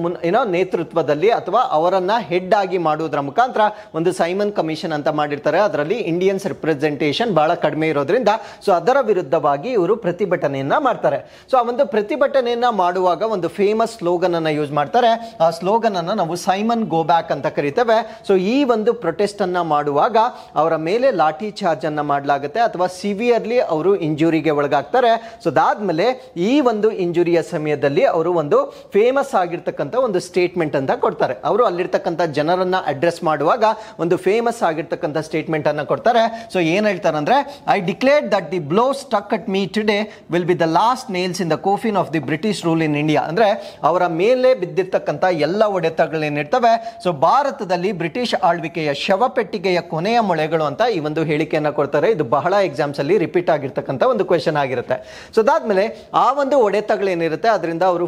ನೇತೃತ್ವದಲ್ಲಿ ಅಥವಾ ಅವರನ್ನ ಹೆಡ್ ಆಗಿ ಮಾಡುವುದರ ಮುಖಾಂತರ ಒಂದು ಸೈಮನ್ ಕಮಿಷನ್ ಅಂತ ಮಾಡಿರ್ತಾರೆ. ಅದರಲ್ಲಿ ಇಂಡಿಯನ್ಸ್ ರಿಪ್ರೆಸೆಂಟೇಷನ್ ಬಹಳ ಕಡಿಮೆ ಇರೋದ್ರಿಂದ ಸೊ ಅದರ ವಿರುದ್ಧವಾಗಿ ಇವರು ಪ್ರತಿಭಟನೆಯನ್ನ ಮಾಡ್ತಾರೆ. ಸೊ ಆ ಒಂದು ಪ್ರತಿಭಟನೆಯನ್ನ ಮಾಡುವಾಗ ಒಂದು ಫೇಮಸ್ ಸ್ಲೋಗನ್ ಅನ್ನ ಯೂಸ್ ಮಾಡ್ತಾರೆ. ಆ ಸ್ಲೋಗನ್ ಅನ್ನ ನಾವು ಸೈಮನ್ ಗೋ ಬ್ಯಾಕ್ ಅಂತ ಕರಿತೇವೆ. ಸೊ ಈ ಒಂದು ಪ್ರೊಟೆಸ್ಟ್ ಅನ್ನ ಮಾಡುವಾಗ ಅವರ ಮೇಲೆ ಲಾಠಿ ಚಾರ್ಜ್ ಅನ್ನ ಮಾಡಲಾಗುತ್ತೆ ಅಥವಾ ಸಿವಿಯರ್ಲಿ ಅವರು ಇಂಜುರಿಗೆ ಒಳಗಾಗ್ತಾರೆ. ಸೊ ಅದಾದ್ಮೇಲೆ ಈ ಒಂದು ಇಂಜುರಿಯ ಸಮಯದಲ್ಲಿ ಅವರು ಒಂದು ಫೇಮಸ್ ಆಗಿರ್ತಕ್ಕಂಥ ಒಂದು ಸ್ಟೇಟ್ಮೆಂಟ್ ಅಂತ ಕೊಡ್ತಾರೆ. ಅವರು ಅಲ್ಲಿರ್ತಕ್ಕಂಥ ಜನರನ್ನ ಅಡ್ರೆಸ್ ಮಾಡುವಾಗ ಒಂದು ಫೇಮಸ್ ಆಗಿರ್ತಕ್ಕಂಥ ಸ್ಟೇಟ್ಮೆಂಟ್ ಅನ್ನ ಕೊಡ್ತಾರೆ. ಸೊ ಏನ್ ಹೇಳ್ತಾರೆ ಅಂದ್ರೆ I declare that the blow struck at me today will be the last nails in the coffin of the British rule in India. ಅಂದ್ರೆ ಅವರ ಮೇಲೆ ಬಿದ್ದಿರ್ತಕ್ಕಂಥ ಎಲ್ಲ ಹೊಡೆತಗಳೇನಿರ್ತವೆ ಸೊ ಭಾರತದಲ್ಲಿ ಬ್ರಿಟಿಷ್ ಆಳ್ವಿಕೆಯ ಶವಪೆಟ್ಟಿಗೆಯ ಕೊನೆಯ ಮೊಳೆಗಳು ಅಂತ ಈ ಒಂದು ಹೇಳಿಕೆಯನ್ನ ಕೊಡ್ತಾರೆ. ಇದು ಬಹಳ ಎಕ್ಸಾಮ್ಸ್ ಅಲ್ಲಿ ರಿಪೀಟ್ ಆಗಿರ್ತಕ್ಕಂಥ ಒಂದು ಕ್ವೆಶನ್ ಆಗಿರುತ್ತೆ. ಸೊ ಅದಾದ್ಮೇಲೆ ಆ ಒಂದು ಹೊಡೆತಗಳೇನಿರುತ್ತೆ ಅದರಿಂದ ಅವರು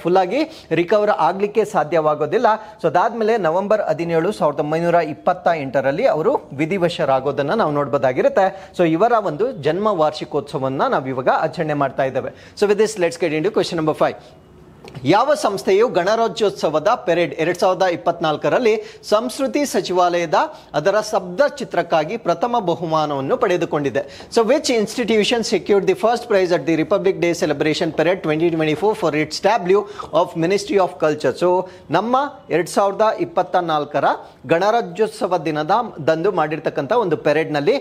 ಫುಲ್ ಆಗಿ ರಿಕವರ್ ಆಗ್ಲಿಕ್ಕೆ ಸಾಧ್ಯವಾಗೋದಿಲ್ಲ. ಸೊ ಅದಾದ್ಮೇಲೆ ನವೆಂಬರ್ 17, 1928ರಲ್ಲಿ ಅವರು ವಿಧಿವಶರಾಗೋದನ್ನ ನಾವು ನೋಡಬಹುದಾಗಿರುತ್ತೆ. ಸೊ ಇವರ ಒಂದು ಜನ್ಮ ವಾರ್ಷಿಕೋತ್ಸವನ್ನ ನಾವು ಇವಾಗ ಆಚರಣೆ ಮಾಡ್ತಾ ಇದ್ದೇವೆ. So with this let's get into question number 5. ಯಾವ ಸಂಸ್ಥೆಯು ಗಣರಾಜ್ಯೋತ್ಸವದ ಪೆರೇಡ್ 2024ರಲ್ಲಿ ಸಂಸ್ಕೃತಿ ಸಚಿವಾಲಯದ ಅದರ ಶಬ್ದ ಚಿತ್ರಕ್ಕಾಗಿ ಪ್ರಥಮ ಬಹುಮಾನವನ್ನು ಪಡೆದುಕೊಂಡಿದೆ? So which institution secured the first prize at the Republic Day celebration parade 2024 for its tableau of ministry of culture? So ನಮ್ಮ 2024ರ ಗಣರಾಜ್ಯೋತ್ಸವ ದಿನದಂದು ಮಾಡಿರ್ತಕ್ಕಂಥ ಒಂದು ಪೆರೇಡ್ನಲ್ಲಿ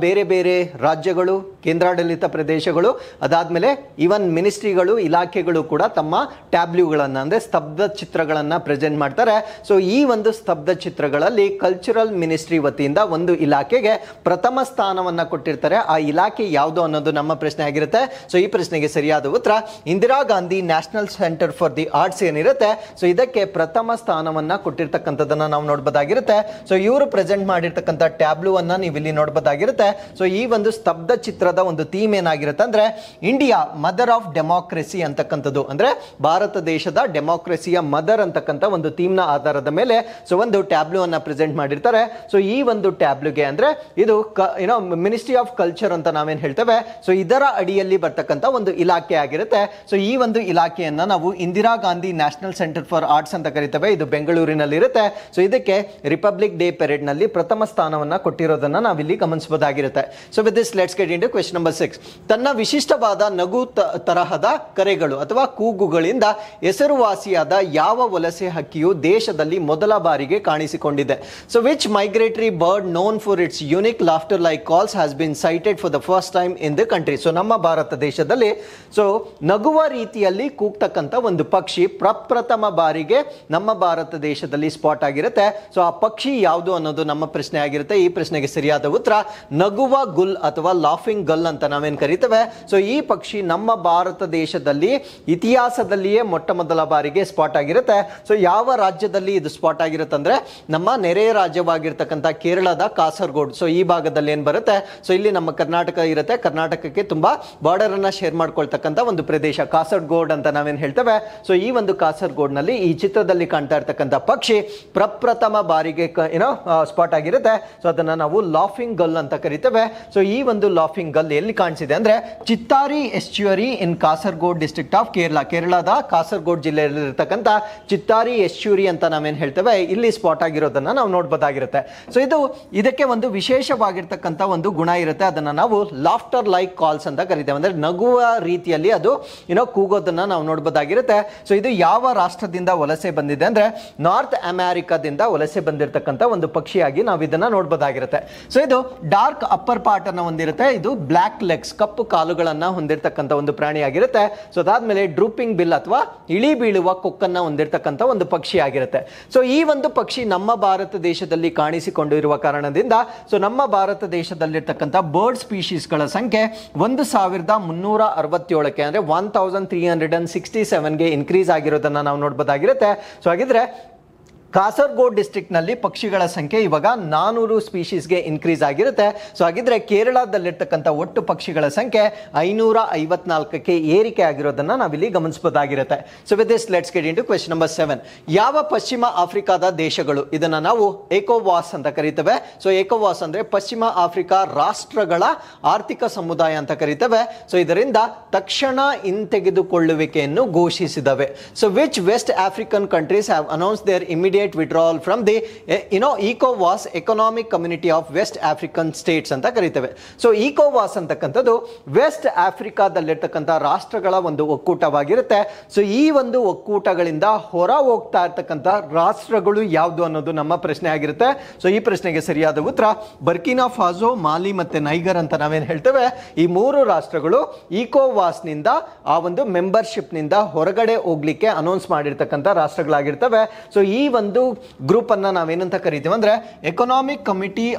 ಬೇರೆ ಬೇರೆ ರಾಜ್ಯಗಳು, ಕೇಂದ್ರಾಡಳಿತ ಪ್ರದೇಶಗಳು, ಅದಾದ್ಮೇಲೆ ಈವನ್ ಮಿನಿಸ್ಟ್ರಿಗಳು, ಇಲಾಖೆಗಳು ಕೂಡ ತಮ್ಮ ಟ್ಯಾಬ್ಲ್ಯೂಗಳನ್ನ ಅಂದ್ರೆ ಸ್ತಬ್ಧ ಚಿತ್ರಗಳನ್ನ ಪ್ರೆಸೆಂಟ್ ಮಾಡ್ತಾರೆ. ಸೊ ಈ ಒಂದು ಸ್ತಬ್ಧ ಚಿತ್ರಗಳಲ್ಲಿ ಕಲ್ಚರಲ್ ಮಿನಿಸ್ಟ್ರಿ ವತಿಯಿಂದ ಒಂದು ಇಲಾಖೆಗೆ ಪ್ರಥಮ ಸ್ಥಾನವನ್ನ ಕೊಟ್ಟಿರ್ತಾರೆ. ಆ ಇಲಾಖೆ ಯಾವುದು ಅನ್ನೋದು ನಮ್ಮ ಪ್ರಶ್ನೆ ಆಗಿರುತ್ತೆ. ಸೊ ಈ ಪ್ರಶ್ನೆಗೆ ಸರಿಯಾದ ಉತ್ತರ Indira Gandhi national centre for the arts ಏನಿರುತ್ತೆ, ಸೊ ಇದಕ್ಕೆ ಪ್ರಥಮ ಸ್ಥಾನವನ್ನ ಕೊಟ್ಟಿರ್ತಕ್ಕಂಥದ್ದನ್ನ ನಾವು ನೋಡಬಹುದಾಗಿರುತ್ತೆ. ಸೊ ಇವರು ಪ್ರೆಸೆಂಟ್ ಮಾಡಿರ್ತಕ್ಕಂಥ ಟ್ಯಾಬ್ಲೂ ಅನ್ನ ನೀವು ಇಲ್ಲಿ ನೋಡಬಹುದಾಗಿರುತ್ತೆ. ಸೊ ಈ ಒಂದು ಸ್ತಬ್ಧ ಚಿತ್ರದ ಒಂದು ಥೀಮ್ ಏನಾಗಿರುತ್ತೆ ಅಂದ್ರೆ ಇಂಡಿಯಾ ಮದರ್ ಆಫ್ ಡೆಮಾಕ್ರಸಿ ಅಂತಕ್ಕಂಥದ್ದು, ಅಂದ್ರೆ ಭಾರತ ದೇಶದ ಡೆಮಾಕ್ರಸಿಯ ಮದರ್ ಅಂತಕ್ಕಂಥ ಒಂದು ಥೀಮ್ ನ ಆಧಾರದ ಮೇಲೆ ಸೊ ಒಂದು ಟ್ಯಾಬ್ಲೂ ಅನ್ನ ಪ್ರೆಸೆಂಟ್ ಮಾಡಿರ್ತಾರೆ. ಸೊ ಈ ಒಂದು ಟ್ಯಾಬ್ಲೂಗೆ ಅಂದ್ರೆ ಇದು ಮಿನಿಸ್ಟ್ರಿ ಆಫ್ ಕಲ್ಚರ್ ಅಂತ ನಾವೇನ್ ಹೇಳ್ತೇವೆ, ಸೊ ಇದರ ಅಡಿಯಲ್ಲಿ ಬರ್ತಕ್ಕಂಥ ಒಂದು ಇಲಾಖೆ ಆಗಿರುತ್ತೆ. ಸೊ ಈ ಒಂದು ಇಲಾಖೆಯನ್ನ ನಾವು Indira Gandhi national centre for arts ಅಂತ ಕರಿತೇವೆ. ಇದು ಬೆಂಗಳೂರಿನಲ್ಲಿ ಇರುತ್ತೆ. ಸೊ ಇದಕ್ಕೆ ರಿಪಬ್ಲಿಕ್ ಡೇ ಪೆರೇಡ್ ನಲ್ಲಿ ಪ್ರಥಮ ಸ್ಥಾನವನ್ನ ಕೊಟ್ಟಿರೋದನ್ನ ನಾವಿಲ್ಲಿ ಗಮನಿಸಬಹುದಾಗಿರುತ್ತೆ. So with this let's get into question number 6. ತನ್ನ ವಿಶಿಷ್ಟವಾದ ನಗು ತರಹದ ಕರೆಗಳು ಅಥವಾ ಕೂಗುಗಳಿಂದ ಹೆಸರುವಾಸಿಯಾದ ಯಾವ ವಲಸೆ ಹಕ್ಕಿಯು ದೇಶದಲ್ಲಿ ಮೊದಲ ಬಾರಿಗೆ ಕಾಣಿಸಿಕೊಂಡಿದೆ? So which migratory bird known for it's unique laughter like calls has been sighted for the first time in the country? So ನಮ್ಮ ಭಾರತ ದೇಶದಲ್ಲಿ ಸೊ ನಗುವ ರೀತಿಯಲ್ಲಿ ಕೂಗ್ತಕ್ಕಂಥ ಒಂದು ಪಕ್ಷಿ ಪ್ರಪ್ರಥಮ ಬಾರಿಗೆ ನಮ್ಮ ಭಾರತ ದೇಶದಲ್ಲಿ ಸ್ಪಾಟ್ ಆಗಿರುತ್ತೆ. ಸೊ ಆ ಪಕ್ಷಿ ಯಾವುದು ಅನ್ನೋದು ನಮ್ಮ ಪ್ರಶ್ನೆ ಆಗಿರುತ್ತೆ. ಈ ಪ್ರಶ್ನೆಗೆ ಸರಿಯಾದ ಉತ್ತರ ನಗುವ ಗುಲ್ ಅಥವಾ ಲಾಫಿಂಗ್ ಗಲ್ ಅಂತ ನಾವೇನ್ ಕರಿತೇವೆ. ಸೊ ಈ ಪಕ್ಷಿ ನಮ್ಮ ಭಾರತ ದೇಶದಲ್ಲಿ ಇತಿಹಾಸದಲ್ಲಿಯೇ ಮೊಟ್ಟ ಮೊದಲ ಬಾರಿಗೆ ಸ್ಪಾಟ್ ಆಗಿರುತ್ತೆ. ಸೊ ಯಾವ ರಾಜ್ಯದಲ್ಲಿ ಇದು ಸ್ಪಾಟ್ ಆಗಿರುತ್ತೆ ಅಂದ್ರೆ ನಮ್ಮ ನೆರೆಯ ರಾಜ್ಯವಾಗಿರ್ತಕ್ಕಂಥ ಕೇರಳದ ಕಾಸರಗೋಡು. ಸೊ ಈ ಭಾಗದಲ್ಲಿ ಏನ್ ಬರುತ್ತೆ, ಸೊ ಇಲ್ಲಿ ನಮ್ಮ ಕರ್ನಾಟಕ ಇರುತ್ತೆ. ಕರ್ನಾಟಕಕ್ಕೆ ತುಂಬಾ ಬಾರ್ಡರ್ ಅನ್ನ ಶೇರ್ ಮಾಡ್ಕೊಳ್ತಕ್ಕಂಥ ಒಂದು ಪ್ರದೇಶ ಕಾಸರಗೋಡ್ ಅಂತ ನಾವೇನ್ ಹೇಳ್ತೇವೆ. ಸೊ ಈ ಒಂದು ಕಾಸರಗೋಡ್ ನಲ್ಲಿ ಈ ಚಿತ್ರದಲ್ಲಿ ಕಾಣ್ತಾ ಇರ್ತಕ್ಕಂಥ ಪಕ್ಷಿ ಪ್ರಪ್ರಥಮ ಬಾರಿಗೆ ಸ್ಪಾಟ್ ಆಗಿರುತ್ತೆ. ಸೊ ಅದನ್ನ ನಾವು ಲಾಫಿಂಗ್ ಗಲ್ ಅಂತ ಕರಿತೇವೆ. ಸೊ ಈ ಒಂದು ಲಾಫಿಂಗ್ ಗಲ್ ಎಲ್ಲಿ ಕಾಣಿಸಿದೆ ಅಂದ್ರೆ ಚಿತ್ತಾರಿ ಎಸ್ಚ್ಯೂರಿ ಇನ್ ಕಾಸರಗೋಡ್ ಡಿಸ್ಟ್ರಿಕ್ಟ್ ಆಫ್ ಕೇರಳ. ಕೇರಳದ ಕಾಸರಗೋಡ್ ಜಿಲ್ಲೆಯಲ್ಲಿ ಇರತಕ್ಕಂಥ ಚಿತ್ತಾರಿ ಎಸ್ಚ್ಯೂರಿ ಅಂತ ನಾವೇನ್ ಹೇಳ್ತೇವೆ, ಇಲ್ಲಿ ಸ್ಪಾಟ್ ಆಗಿರೋದನ್ನ ನಾವು ನೋಡಬಹುದಾಗಿರುತ್ತೆ. ಸೊ ಇದಕ್ಕೆ ಒಂದು ವಿಶೇಷವಾಗಿರ್ತಕ್ಕಂಥ ಒಂದು ಗುಣ ಇರುತ್ತೆ. ಅದನ್ನ ನಾವು ಲಾಫ್ಟರ್ ಲೈಕ್ ಕಾಲ್ಸ್ ಅಂತ ಕರಿತೇವೆ. ಅಂದ್ರೆ ನಗುವ ರೀತಿಯಲ್ಲಿ ಅದು ಕೂಗೋದನ್ನ ನಾವು ನೋಡಬಹುದಾಗಿರುತ್ತೆ. ಸೊ ಇದು ಯಾವ ರಾಷ್ಟ್ರದಿಂದ ವಲಸೆ ಬಂದಿದೆ ಅಂದ್ರೆ ನಾರ್ತ್ ಅಮೆರಿಕಾದಿಂದ ವಲಸೆ ಬಂದಿರತಕ್ಕಂಥ ಒಂದು ಪಕ್ಷಿಯಾಗಿ ನಾವು ಇದನ್ನ ನೋಡಬಹುದಾಗಿರುತ್ತೆ. ಸೊ ಇದು ಡಾರ್ಕ್ ಅಪ್ಪರ್ ಪಾರ್ಟ್ ಅನ್ನ ಹೊಂದಿರುತ್ತೆ. ಇದು ಬ್ಲಾಕ್ ಲೆಗ್ಸ್ ಕಪ್ಪು ಕಾಲುಗಳನ್ನ ಹೊಂದಿರತಕ್ಕಂಥ ಒಂದು ಪ್ರಾಣಿಯಾಗಿರುತ್ತೆ. ಸೊ ಅದಾದ್ಮೇಲೆ ಡ್ರೂಪಿಂಗ್ ಬಿಲ್ ಅಥವಾ ಇಳಿ ಬೀಳುವ ಕೊಕ್ಕನ್ನ ಹೊಂದಿರತಕ್ಕಂಥ ಒಂದು ಪಕ್ಷಿ ಆಗಿರುತ್ತೆ. ಸೊ ಈ ಒಂದು ಪಕ್ಷಿ ನಮ್ಮ ಭಾರತ ದೇಶದಲ್ಲಿ ಕಾಣಿಸಿಕೊಂಡಿರುವ ಕಾರಣದಿಂದ ಸೊ ನಮ್ಮ ಭಾರತ ದೇಶದಲ್ಲಿರ್ತಕ್ಕಂಥ ಬರ್ಡ್ ಸ್ಪೀಶೀಸ್ ಗಳ ಸಂಖ್ಯೆ 1367ಕ್ಕೆ ಅಂದ್ರೆ 1367ಗೆ ಇನ್ಕ್ರೀಸ್ ಆಗಿರೋದನ್ನ ನಾವು ನೋಡಬಹುದಾಗಿರುತ್ತೆ. ಸೊ ಹಾಗಿದ್ರೆ ಕಾಸರಗೋಡ್ ಡಿಸ್ಟ್ರಿಕ್ಟ್ ನಲ್ಲಿ ಪಕ್ಷಿಗಳ ಸಂಖ್ಯೆ ಇವಾಗ 400 ಸ್ಪೀಶೀಸ್ಗೆ ಇನ್ಕ್ರೀಸ್ ಆಗಿರುತ್ತೆ. ಸೊ ಹಾಗಿದ್ರೆ ಕೇರಳದಲ್ಲಿರ್ತಕ್ಕಂಥ ಒಟ್ಟು ಪಕ್ಷಿಗಳ ಸಂಖ್ಯೆ 554ಕ್ಕೆ ಏರಿಕೆ ಆಗಿರೋದನ್ನ ನಾವಿಲ್ಲಿ ಗಮನಿಸಬಹುದಾಗಿರುತ್ತೆ. So with this let's get into question number 7. ಯಾವ ಪಶ್ಚಿಮ ಆಫ್ರಿಕಾದ ದೇಶಗಳು, ಇದನ್ನ ನಾವು ಎಕೋವಾಸ್ ಅಂತ ಕರಿತೇವೆ. ಸೊ ಎಕೋವಾಸ್ ಅಂದ್ರೆ ಪಶ್ಚಿಮ ಆಫ್ರಿಕಾ ರಾಷ್ಟ್ರಗಳ ಆರ್ಥಿಕ ಸಮುದಾಯ ಅಂತ ಕರಿತೇವೆ. ಸೊ ಇದರಿಂದ ತಕ್ಷಣ ಹಿಂತೆಗೆದುಕೊಳ್ಳುವಿಕೆಯನ್ನು ಘೋಷಿಸಿದವೆ. So which West African countries have announce their immediate withdrawal from the ECOWAS economic community of West African states ಅಂತ ಕರೀತೇವೆ. ಸೊ ECOWAS ಅಂತಕ್ಕಂಥದ್ದು ವೆಸ್ಟ್ ಆಫ್ರಿಕಾದಲ್ಲಿರ್ತಕ್ಕಂಥ ರಾಷ್ಟ್ರಗಳ ಒಂದು ಒಕ್ಕೂಟವಾಗಿರುತ್ತೆ. ಸೊ ಈ ಒಂದು ಒಕ್ಕೂಟಗಳಿಂದ ಹೊರ ಹೋಗ್ತಾ ಇರ್ತಕ್ಕಂಥ ರಾಷ್ಟ್ರಗಳು ಯಾವುದು ಅನ್ನೋದು ನಮ್ಮ ಪ್ರಶ್ನೆ ಆಗಿರುತ್ತೆ. ಸೊ ಈ ಪ್ರಶ್ನೆಗೆ ಸರಿಯಾದ ಉತ್ತರ ಬರ್ಕಿನಾ ಫಾಸೋ, ಮಾಲಿ ಮತ್ತೆ ನೈಗರ್ ಅಂತ ನಾವೇನ್ ಹೇಳ್ತೇವೆ. ಈ ಮೂರು ರಾಷ್ಟ್ರಗಳು ECOWAS ನಿಂದ ಆ ಒಂದು ಮೆಂಬರ್ಶಿಪ್ ನಿಂದ ಹೊರಗಡೆ ಹೋಗ್ಲಿಕ್ಕೆ ಅನೌನ್ಸ್ ಮಾಡಿರ್ತಕ್ಕಂಥ ರಾಷ್ಟ್ರಗಳಾಗಿರ್ತವೆ. ಸೊ ಈ ಒಂದು ಗ್ರೂಪ್ ಅನ್ನ ನಾವೇನಂತ ಕರಿತೇವೆ ಅಂದ್ರೆ Economic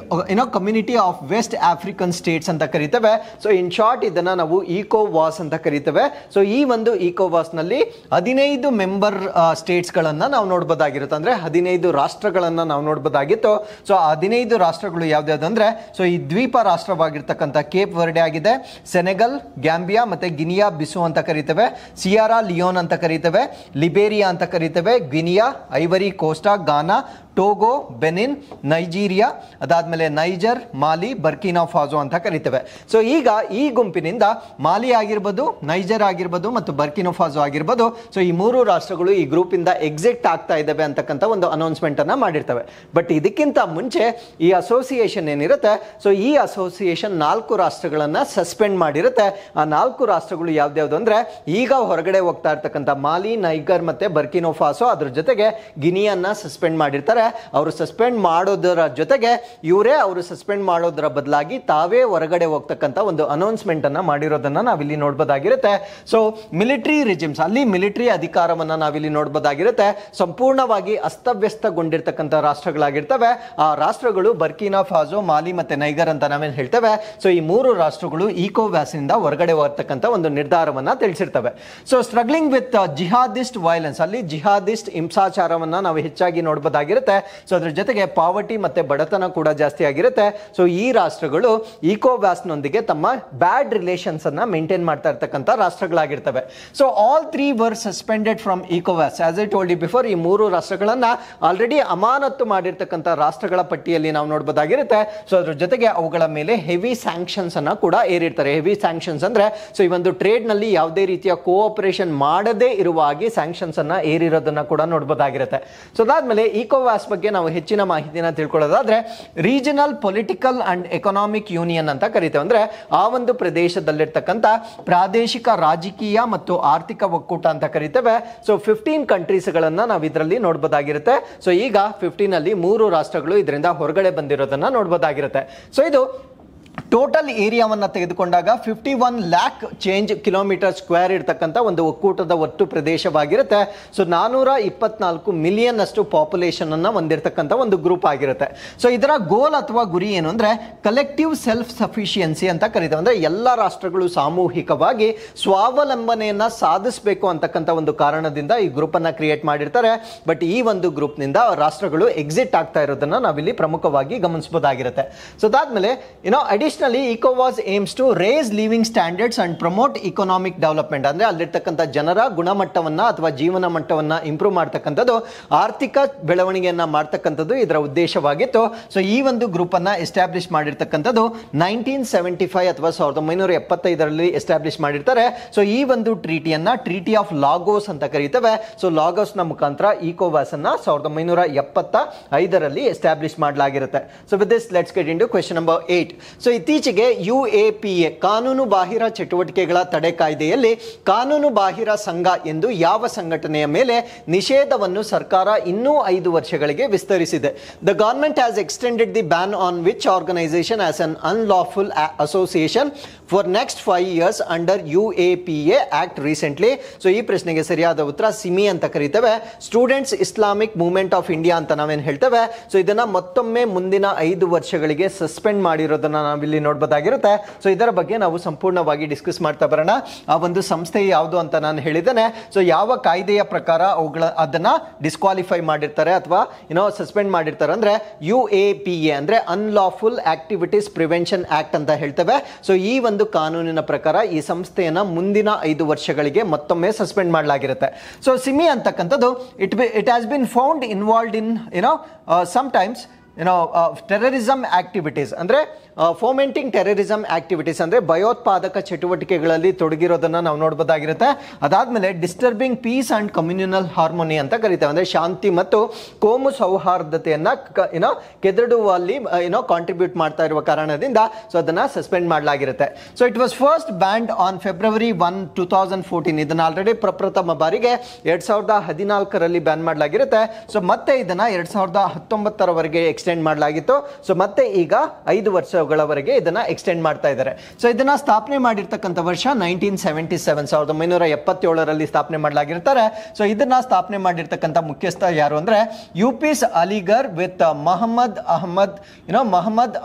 Community of West African States ಅಂತ ಕರಿತೇವೆ. ಸೊ ಇನ್ ಶಾರ್ಟ್ ಇದನ್ನ ನಾವು ECOWAS ಅಂತ ಕರಿತೇವೆ. ಸೊ ಈ ಒಂದು ECOWAS ನಲ್ಲಿ 15 ಮೆಂಬರ್ ಸ್ಟೇಟ್ಸ್ ಗಳನ್ನ ನಾವು ನೋಡಬಹುದಾಗಿರುತ್ತೆ. ಅಂದ್ರೆ 15 ರಾಷ್ಟ್ರಗಳನ್ನ ನಾವು ನೋಡಬಹುದಾಗಿತ್ತು. ಸೊ 15 ರಾಷ್ಟ್ರಗಳು ಯಾವ್ದಾವ್ದಂದ್ರೆ ಸೊ ಈ ದ್ವೀಪ ರಾಷ್ಟ್ರವಾಗಿರ್ತಕ್ಕಂಥ ಕೇಪ್ ವರ್ಡೆ ಆಗಿದೆ, ಸೆನೆಗಲ್, ಗ್ಯಾಂಬಿಯಾ ಮತ್ತೆ ಗಿನಿಯಾ ಬಿಸು ಅಂತ ಕರಿತೇವೆ, ಸಿಯಾರಾ ಲಿಯೋನ್ ಅಂತ ಕರಿತೇವೆ, ಲಿಬೇರಿಯಾ ಅಂತ ಕರಿತೇವೆ, ಗಿನಿಯಾ, ಐವರಿ ಕೋಸ್ಟಾ, ಗಾನಾ, ಟೋಗೋ, ಬೆನಿನ್, ನೈಜೀರಿಯಾ, ಅದಾದ್ಮೇಲೆ ನೈಜರ್, ಮಾಲಿ, ಬರ್ಕಿನಾ ಫಾಸೋ ಅಂತ ಕರಿತೇವೆ. ಸೊ ಈಗ ಈ ಗುಂಪಿನಿಂದ ಮಾಲಿ ಆಗಿರ್ಬೋದು, ನೈಜರ್ ಆಗಿರ್ಬೋದು ಮತ್ತು ಬರ್ಕಿನಾ ಫಾಸೋ ಆಗಿರ್ಬೋದು, ಸೊ ಈ ಮೂರು ರಾಷ್ಟ್ರಗಳು ಈ ಗ್ರೂಪ್ ಇಂದ ಎಕ್ಸಿಟ್ ಆಗ್ತಾ ಇದ್ದಾವೆ ಅಂತಕ್ಕಂಥ ಒಂದು ಅನೌನ್ಸ್ಮೆಂಟ್ ಅನ್ನ ಮಾಡಿರ್ತವೆ. ಬಟ್ ಇದಕ್ಕಿಂತ ಮುಂಚೆ ಈ ಅಸೋಸಿಯೇಷನ್ ಏನಿರುತ್ತೆ, ಸೊ ಈ ಅಸೋಸಿಯೇಷನ್ 4 ರಾಷ್ಟ್ರಗಳನ್ನ ಸಸ್ಪೆಂಡ್ ಮಾಡಿರುತ್ತೆ. ಆ 4 ರಾಷ್ಟ್ರಗಳು ಯಾವ್ದ್ಯಾವ್ದು ಅಂದ್ರೆ ಈಗ ಹೊರಗಡೆ ಹೋಗ್ತಾ ಇರ್ತಕ್ಕಂಥ ಮಾಲಿ, ನೈಗರ್ ಮತ್ತೆ ಬರ್ಕಿನಾ ಫಾಸೋ, ಅದ್ರ ಜೊತೆಗೆ ಗಿನಿಯನ್ನ ಸಸ್ಪೆಂಡ್ ಮಾಡಿರ್ತಾರೆ. ಅಂದ್ರೆ ಅವರು ಸಸ್ಪೆಂಡ್ ಮಾಡೋದರ ಜೊತೆಗೆ ಇವರೇ ಅವರು ಸಸ್ಪೆಂಡ್ ಮಾಡೋದರ ಬದಲಾಗಿ ತಾವೇ ಹೊರಗಡೆ ಹೋಗ್ತಕ್ಕಂಥ ಒಂದು ಅನೌನ್ಸ್ಮೆಂಟ್ ಅನ್ನ ಮಾಡಿರೋದನ್ನ ನಾವಿಲ್ಲಿ ನೋಡಬಹುದಾಗಿರುತ್ತೆ. ಸೊ ಮಿಲಿಟರಿ ರಿಜಿಮ್ಸ್, ಅಲ್ಲಿ ಮಿಲಿಟರಿ ಅಧಿಕಾರವನ್ನ ನಾವಿಲ್ಲಿ ನೋಡಬಹುದಾಗಿರುತ್ತೆ. ಸಂಪೂರ್ಣವಾಗಿ ಅಸ್ತವ್ಯಸ್ತಗೊಂಡಿರ್ತಕ್ಕಂಥ ರಾಷ್ಟ್ರಗಳಾಗಿರ್ತವೆ. ಆ ರಾಷ್ಟ್ರಗಳು ಬರ್ಕಿನಾ ಫಾಸೋ, ಮಾಲಿ ಮತ್ತೆ ನೈಗರ್ ಅಂತ ನಾವೇನು ಹೇಳ್ತೇವೆ. ಸೊ ಈ ಮೂರು ರಾಷ್ಟ್ರಗಳು ಈಕೋವ್ಯಾಸ್ ಇಂದ ಹೊರಗಡೆ ಹೋಗ್ತಕ್ಕಂಥ ಒಂದು ನಿರ್ಧಾರವನ್ನ ತಿಳಿಸಿರ್ತವೆ. ಸೊ ಸ್ಟ್ರಗ್ಲಿಂಗ್ ವಿತ್ ಜಿಹಾದಿಸ್ಟ್ ವೈಲೆನ್ಸ್, ಅಲ್ಲಿ ಜಿಹಾದಿಸ್ಟ್ ಹಿಂಸಾಚಾರವನ್ನ ನಾವು ಹೆಚ್ಚಾಗಿ ನೋಡಬಹುದಾಗಿರುತ್ತೆ. ಸೊ ಅದ್ರ ಜೊತೆಗೆ ಪಾವರ್ಟಿ ಮತ್ತೆ ಬಡತನ ಕೂಡ ಜಾಸ್ತಿ ಆಗಿರುತ್ತೆ. ಸೊ ಈ ರಾಷ್ಟ್ರಗಳು ಈಕೋವ್ಯಾಸ್ ನೊಂದಿಗೆ ತಮ್ಮ ಬ್ಯಾಡ್ ರಿಲೇಷನ್ಸ್ ಅನ್ನ ಮೇಂಟೈನ್ ಮಾಡ್ತಾ ಇರ್ತಕ್ಕಂಥ ರಾಷ್ಟ್ರಗಳಾಗಿರ್ತವೆ. So all three were suspended from ಈಕೋವ್ಯಾಸ್. As I told you before, ಈ ಮೂರು ರಾಷ್ಟ್ರಗಳನ್ನ ಆಲ್ರೆಡಿ ಅಮಾನತು ಮಾಡಿರ್ತಕ್ಕಂಥ ರಾಷ್ಟ್ರಗಳ ಪಟ್ಟಿಯಲ್ಲಿ ನಾವು ನೋಡಬಹುದಾಗಿರುತ್ತೆ. ಸೊ ಅದ್ರ ಜೊತೆಗೆ ಅವುಗಳ ಮೇಲೆ ಹೆವಿ ಸ್ಯಾಂಕ್ಷನ್ಸ್ ಅನ್ನ ಕೂಡ ಏರಿರ್ತಾರೆ. ಹೆವಿ ಸ್ಯಾಂಕ್ಷನ್ಸ್ ಅಂದ್ರೆ ಸೊ ಈ ಒಂದು ಟ್ರೇಡ್ ನಲ್ಲಿ ಯಾವುದೇ ರೀತಿಯ ಕೋಆಪರೇಷನ್ ಮಾಡದೇ ಇರುವ ಹಾಗೆ ಸ್ಯಾಂಕ್ಷನ್ಸ್ ಅನ್ನ ಏರಿರೋದನ್ನ ಕೂಡ ನೋಡಬಹುದಾಗಿರುತ್ತೆ. ಸೊ ಅದಾದ್ಮೇಲೆ ಈಕೋವ್ಯಾಸ್ ಬಗ್ಗೆ ನಾವು ಹೆಚ್ಚಿನ ಮಾಹಿತಿನ ತಿಳ್ಕೊಳ್ಳೋದಾದ್ರೆ regional political and economic union ಅಂತ ಕರಿತೇವೆ. ಅಂದ್ರೆ ಆ ಒಂದು ಪ್ರದೇಶದಲ್ಲಿರ್ತಕ್ಕಂಥ ಪ್ರಾದೇಶಿಕ ರಾಜಕೀಯ ಮತ್ತು ಆರ್ಥಿಕ ಒಕ್ಕೂಟ ಅಂತ ಕರಿತೇವೆ. ಸೊ 15 ಕಂಟ್ರೀಸ್ ಗಳನ್ನ ನಾವು ಇದರಲ್ಲಿ ನೋಡಬಹುದಾಗಿರುತ್ತೆ. ಸೊ ಈಗ 15 ಅಲ್ಲಿ 3 ರಾಷ್ಟ್ರಗಳು ಇದರಿಂದ ಹೊರಗಡೆ ಬಂದಿರೋದನ್ನ ನೋಡಬಹುದಾಗಿರುತ್ತೆ. ಸೊ ಇದು ಟೋಟಲ್ ಏರಿಯಾವನ್ನ ತೆಗೆದುಕೊಂಡಾಗ 51 ಲ್ಯಾಕ್ ಚೇಂಜ್ ಕಿಲೋಮೀಟರ್ ಸ್ಕ್ವೇರ್ ಇರ್ತಕ್ಕಂಥ ಒಂದು ಒಕ್ಕೂಟದ ಒಟ್ಟು ಪ್ರದೇಶವಾಗಿರುತ್ತೆ. ಸೊ 424 ಮಿಲಿಯನ್ ಅಷ್ಟು ಪಾಪ್ಯುಲೇಷನ್ ಅನ್ನ ಹೊಂದಿರತಕ್ಕಂಥ ಒಂದು ಗ್ರೂಪ್ ಆಗಿರುತ್ತೆ. ಸೊ ಇದರ ಗೋಲ್ ಅಥವಾ ಗುರಿ ಏನು ಅಂದ್ರೆ ಕಲೆಕ್ಟಿವ್ ಸೆಲ್ಫ್ ಸಫಿಷಿಯನ್ಸಿ ಅಂತ ಕರೀತೇವೆ. ಅಂದ್ರೆ ಎಲ್ಲ ರಾಷ್ಟ್ರಗಳು ಸಾಮೂಹಿಕವಾಗಿ ಸ್ವಾವಲಂಬನೆಯನ್ನ ಸಾಧಿಸಬೇಕು ಅಂತಕ್ಕಂಥ ಒಂದು ಕಾರಣದಿಂದ ಈ ಗ್ರೂಪ್ ಅನ್ನ ಕ್ರಿಯೇಟ್ ಮಾಡಿರ್ತಾರೆ. ಬಟ್ ಈ ಒಂದು ಗ್ರೂಪ್ ನಿಂದ ರಾಷ್ಟ್ರಗಳು ಎಕ್ಸಿಟ್ ಆಗ್ತಾ ಇರೋದನ್ನ ನಾವಿಲ್ಲಿ ಪ್ರಮುಖವಾಗಿ ಗಮನಿಸಬಹುದಾಗಿರುತ್ತೆ. ಸೊ ಅದಾದ್ಮೇಲೆ Additionally, ECOWAS aims to raise living standards and promote economic development. ಅಂದ್ರೆ ಅಲ್ಲಿರ್ತಕ್ಕಂಥ ಜನರ ಗುಣಮಟ್ಟವನ್ನ ಅಥವಾ ಜೀವನ ಮಟ್ಟವನ್ನ ಇಂಪ್ರೂವ್ ಮಾಡ್ತಕ್ಕಂಥದ್ದು, ಆರ್ಥಿಕ ಬೆಳವಣಿಗೆಯನ್ನ ಮಾಡ್ತಕ್ಕಂಥದ್ದು ಇದರ ಉದ್ದೇಶವಾಗಿತ್ತು. ಸೊ ಈ ಒಂದು ಗ್ರೂಪ್ ಅನ್ನ ಎಸ್ಟಾಬ್ಲಿಷ್ ಮಾಡಿರ್ತಕ್ಕಂಥದ್ದು 1975 ಅಥವಾ 1975ರಲ್ಲಿ ಎಸ್ಟಾಬ್ಲಿಷ್ ಮಾಡಿರ್ತಾರೆ. ಸೊ ಈ ಒಂದು ಟ್ರೀಟಿಯನ್ನ ಟ್ರೀಟಿ ಆಫ್ ಲಾಗೋಸ್ ಅಂತ ಕರೀತೇವೆ. ಸೊ ಲಾಗೋಸ್ ನ ಮುಖಾಂತರ ಈಕೋವ್ಯಾಸ್ ಅನ್ನ 1975ರಲ್ಲಿ ಎಸ್ಟಾಬ್ಲಿಷ್ ಮಾಡಲಾಗಿರುತ್ತೆ. So with this let's get into question number 8. So ಇತ್ತೀಚೆಗೆ UAPA ಕಾನೂನು ಬಾಹಿರ ಚಟುವಟಿಕೆಗಳ ತಡೆ ಕಾಯ್ದೆಯಲ್ಲಿ ಕಾನೂನು ಬಾಹಿರ ಸಂಘ ಎಂದು ಯಾವ ಸಂಘಟನೆಯ ಮೇಲೆ ನಿಷೇಧವನ್ನು ಸರ್ಕಾರ ಇನ್ನೂ 5 ವರ್ಷಗಳಿಗೆ ವಿಸ್ತರಿಸಿದೆ. The government has extended the ban on which organization as an unlawful association for next 5 years under UAPA act recently. So ಈ ಪ್ರಶ್ನೆಗೆ ಸರಿಯಾದ ಉತ್ತರ ಸಿಮಿ ಅಂತ ಕರೀತೇವೆ. Students Islamic movement of India ಅಂತ ನಾವೇನು ಹೇಳ್ತೇವೆ. ಸೊ ಇದನ್ನ ಮತ್ತೊಮ್ಮೆ ಮುಂದಿನ 5 ವರ್ಷಗಳಿಗೆ ಸಸ್ಪೆಂಡ್ ಮಾಡಿರೋದನ್ನ ನಾವಿಲ್ಲಿ ನೋಡಬಹುದಾಗಿರುತ್ತೆ. ಸೊ ಇದರ ಬಗ್ಗೆ ನಾವು ಸಂಪೂರ್ಣವಾಗಿ ಡಿಸ್ಕಸ್ ಮಾಡ್ತಾ ಬರೋಣ. ಆ ಒಂದು ಸಂಸ್ಥೆ ಯಾವುದು ಅಂತ ನಾನು ಹೇಳಿದ್ದೇನೆ. ಸೊ ಯಾವ ಕಾಯ್ದೆಯ ಪ್ರಕಾರ ಅದನ್ನ ಡಿಸ್ಕ್ವಾಲಿಫೈ ಮಾಡಿರ್ತಾರೆ ಅಥವಾ ಸಸ್ಪೆಂಡ್ ಮಾಡಿರ್ತಾರೆ ಅಂದ್ರೆ UAPA ಅಂದ್ರೆ ಅನ್ಲಾಫುಲ್ ಆಕ್ಟಿವಿಟೀಸ್ ಪ್ರಿವೆನ್ಷನ್ ಆಕ್ಟ್ ಅಂತ ಹೇಳ್ತೇವೆ. ಸೊ ಈ ಒಂದು ಕಾನೂನಿನ ಪ್ರಕಾರ ಈ ಸಂಸ್ಥೆಯನ್ನ ಮುಂದಿನ 5 ವರ್ಷಗಳಿಗೆ ಮತ್ತೊಮ್ಮೆ ಸಸ್ಪೆಂಡ್ ಮಾಡಲಾಗಿರುತ್ತೆ. ಸೊ ಸಿಮಿ ಅಂತಕ್ಕಂಥದ್ದು it has been found involved in sometimes terrorism activities ಅಂದ್ರೆ ಫೋಮೆಂಟಿಂಗ್ ಟೆರರಿಸಮ್ ಆಕ್ಟಿವಿಟೀಸ್ ಅಂದ್ರೆ ಭಯೋತ್ಪಾದಕ ಚಟುವಟಿಕೆಗಳಲ್ಲಿ ತೊಡಗಿರೋದನ್ನ ನಾವು ನೋಡಬಹುದಾಗಿರುತ್ತೆ. ಅದಾದ್ಮೇಲೆ disturbing piece and communal harmony ಅಂತ ಕರಿತೇವೆ. ಅಂದ್ರೆ ಶಾಂತಿ ಮತ್ತು ಕೋಮು ಸೌಹಾರ್ದತೆಯನ್ನ ಕೆದಡುವಲ್ಲಿ ಕಾಂಟ್ರಿಬ್ಯೂಟ್ ಮಾಡ್ತಾ ಇರುವ ಕಾರಣದಿಂದ ಸೊ ಅದನ್ನ ಸಸ್ಪೆಂಡ್ ಮಾಡಲಾಗಿರುತ್ತೆ. So it was first banned on February 1, 2014. ಇದನ್ನ ಆಲ್ರೆಡಿ ಪ್ರಪ್ರಥಮ ಬಾರಿಗೆ 2014ರಲ್ಲಿ ಬ್ಯಾನ್ ಮಾಡಲಾಗಿರುತ್ತೆ. ಸೊ ಮತ್ತೆ ಇದನ್ನ 2019ರವರೆಗೆ ಎಕ್ಸ್ಟೆಂಡ್ ಮಾಡಲಾಗಿತ್ತು. ಸೊ ಮತ್ತೆ ಈಗ 5 ವರ್ಷಗಳವರೆಗೆ ಇದನ್ನ ಎಕ್ಸ್ಟೆಂಡ್ ಮಾಡ್ತಾ ಇದ್ದಾರೆ. ಸೊ ಇದನ್ನ ಸ್ಥಾಪನೆ ಮಾಡಿರ್ತಕ್ಕಂಥ ವರ್ಷ 1977, 1977ರಲ್ಲಿ ಸ್ಥಾಪನೆ ಮಾಡಲಾಗಿರ್ತಾರೆ. ಸೊ ಇದನ್ನ ಸ್ಥಾಪನೆ ಮಾಡಿರ್ತಕ್ಕಂಥ ಮುಖ್ಯಸ್ಥ ಯಾರು ಅಂದ್ರೆ ಯುಪಿಸ್ Aligarh with Mohammad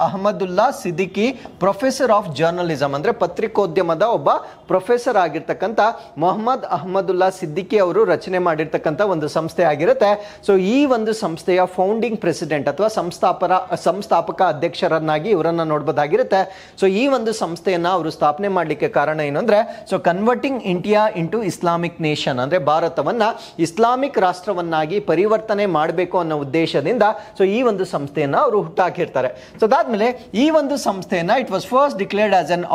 Ahmadullah Siddiqui, professor of journalism ಅಂದ್ರೆ ಪತ್ರಿಕೋದ್ಯಮದ ಒಬ್ಬ ಪ್ರೊಫೆಸರ್ ಆಗಿರ್ತಕ್ಕಂಥ ಮೊಹಮ್ಮದ್ ಅಹಮದುಲ್ಲಾ ಸಿದ್ದಿಕಿ ಅವರು ರಚನೆ ಮಾಡಿರ್ತಕ್ಕಂಥ ಒಂದು ಸಂಸ್ಥೆ ಆಗಿರುತ್ತೆ. ಸೊ ಈ ಒಂದು ಸಂಸ್ಥೆಯ ಫೌಂಡಿಂಗ್ ಪ್ರೆಸಿಡೆಂಟ್ ಅಥವಾ ಸಂಸ್ಥಾಪಕ ಅಧ್ಯಕ್ಷರನ್ನಾಗಿ ಇವರನ್ನ ನೋಡಬಹುದಾಗಿರುತ್ತೆ. ಸೊ ಈ ಒಂದು ಸಂಸ್ಥೆಯನ್ನ ಅವರು ಸ್ಥಾಪನೆ ಮಾಡಲಿಕ್ಕೆ ಕಾರಣ ಏನು ಅಂದ್ರೆ so converting India into Islamic nation ಅಂದ್ರೆ ಭಾರತವನ್ನ ಇಸ್ಲಾಮಿಕ್ ರಾಷ್ಟ್ರವನ್ನಾಗಿ ಪರಿವರ್ತನೆ ಮಾಡಬೇಕು ಅನ್ನೋ ಉದ್ದೇಶದಿಂದ ಸೊ ಈ ಒಂದು ಸಂಸ್ಥೆಯನ್ನ ಅವರು ಹುಟ್ಟಾಕಿರ್ತಾರೆ. ಸೊ ಅದಾದ್ಮೇಲೆ ಈ ಒಂದು ಸಂಸ್ಥೆಯನ್ನ it was first declared as an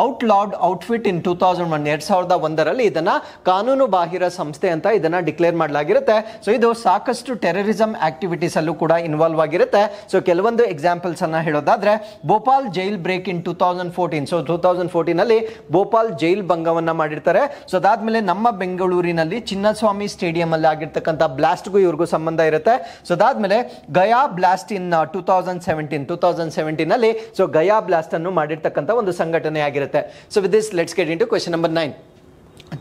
outlawed outfit in 2001. 2001ರಲ್ಲಿ ಇದನ್ನ ಕಾನೂನು ಬಾಹಿರ ಸಂಸ್ಥೆ ಅಂತ ಇದನ್ನ ಡಿಕ್ಲೇರ್ ಮಾಡಲಾಗಿರುತ್ತೆ. ಸೊ ಇದು ಸಾಕಷ್ಟು ಟೆರರಿಸಮ್ ಆಕ್ಟಿವಿಟೀಸ್ ಅಲ್ಲೂ ಕೂಡ ಇನ್ವಾಲ್ವ್ ಆಗಿರುತ್ತೆ. ಸೊ ಕೆಲವೊಂದು ಎಕ್ಸಾಂಪಲ್ಸ್ ಅನ್ನ ಹೇಳೋದಾದ್ರೆ ತಿಳ್ಕೊಳ್ಳೋದಾದ್ರೆ ಭೋಪಾಲ್ ಜೈಲ್ ಬ್ರೇಕ್ ಇನ್ 2014. ಸೊ 2014 ಅಲ್ಲಿ ಭೋಪಾಲ್ ಜೈಲ್ ಭಂಗವನ್ನ ಮಾಡಿರ್ತಾರೆ. ಸೊ ಅದಾದ್ಮೇಲೆ ನಮ್ಮ ಬೆಂಗಳೂರಿನಲ್ಲಿ ಚಿನ್ನಸ್ವಾಮಿ ಸ್ಟೇಡಿಯಂ ಅಲ್ಲಿ ಆಗಿರ್ತಕ್ಕಂಥ ಬ್ಲಾಸ್ಟ್ಗೂ ಇವ್ರಿಗೂ ಸಂಬಂಧ ಇರುತ್ತೆ. ಸೊ ಅದಾದ್ಮೇಲೆ ಗಯಾ ಬ್ಲಾಸ್ಟ್ ಇನ್ 2017 ಅಲ್ಲಿ ಸೊ ಗಯಾ ಬ್ಲಾಸ್ಟ್ ಅನ್ನು ಮಾಡಿರ್ತಕ್ಕಂಥ ಒಂದು ಸಂಘಟನೆ ಆಗಿರುತ್ತೆ. So with this let's get into question number 9.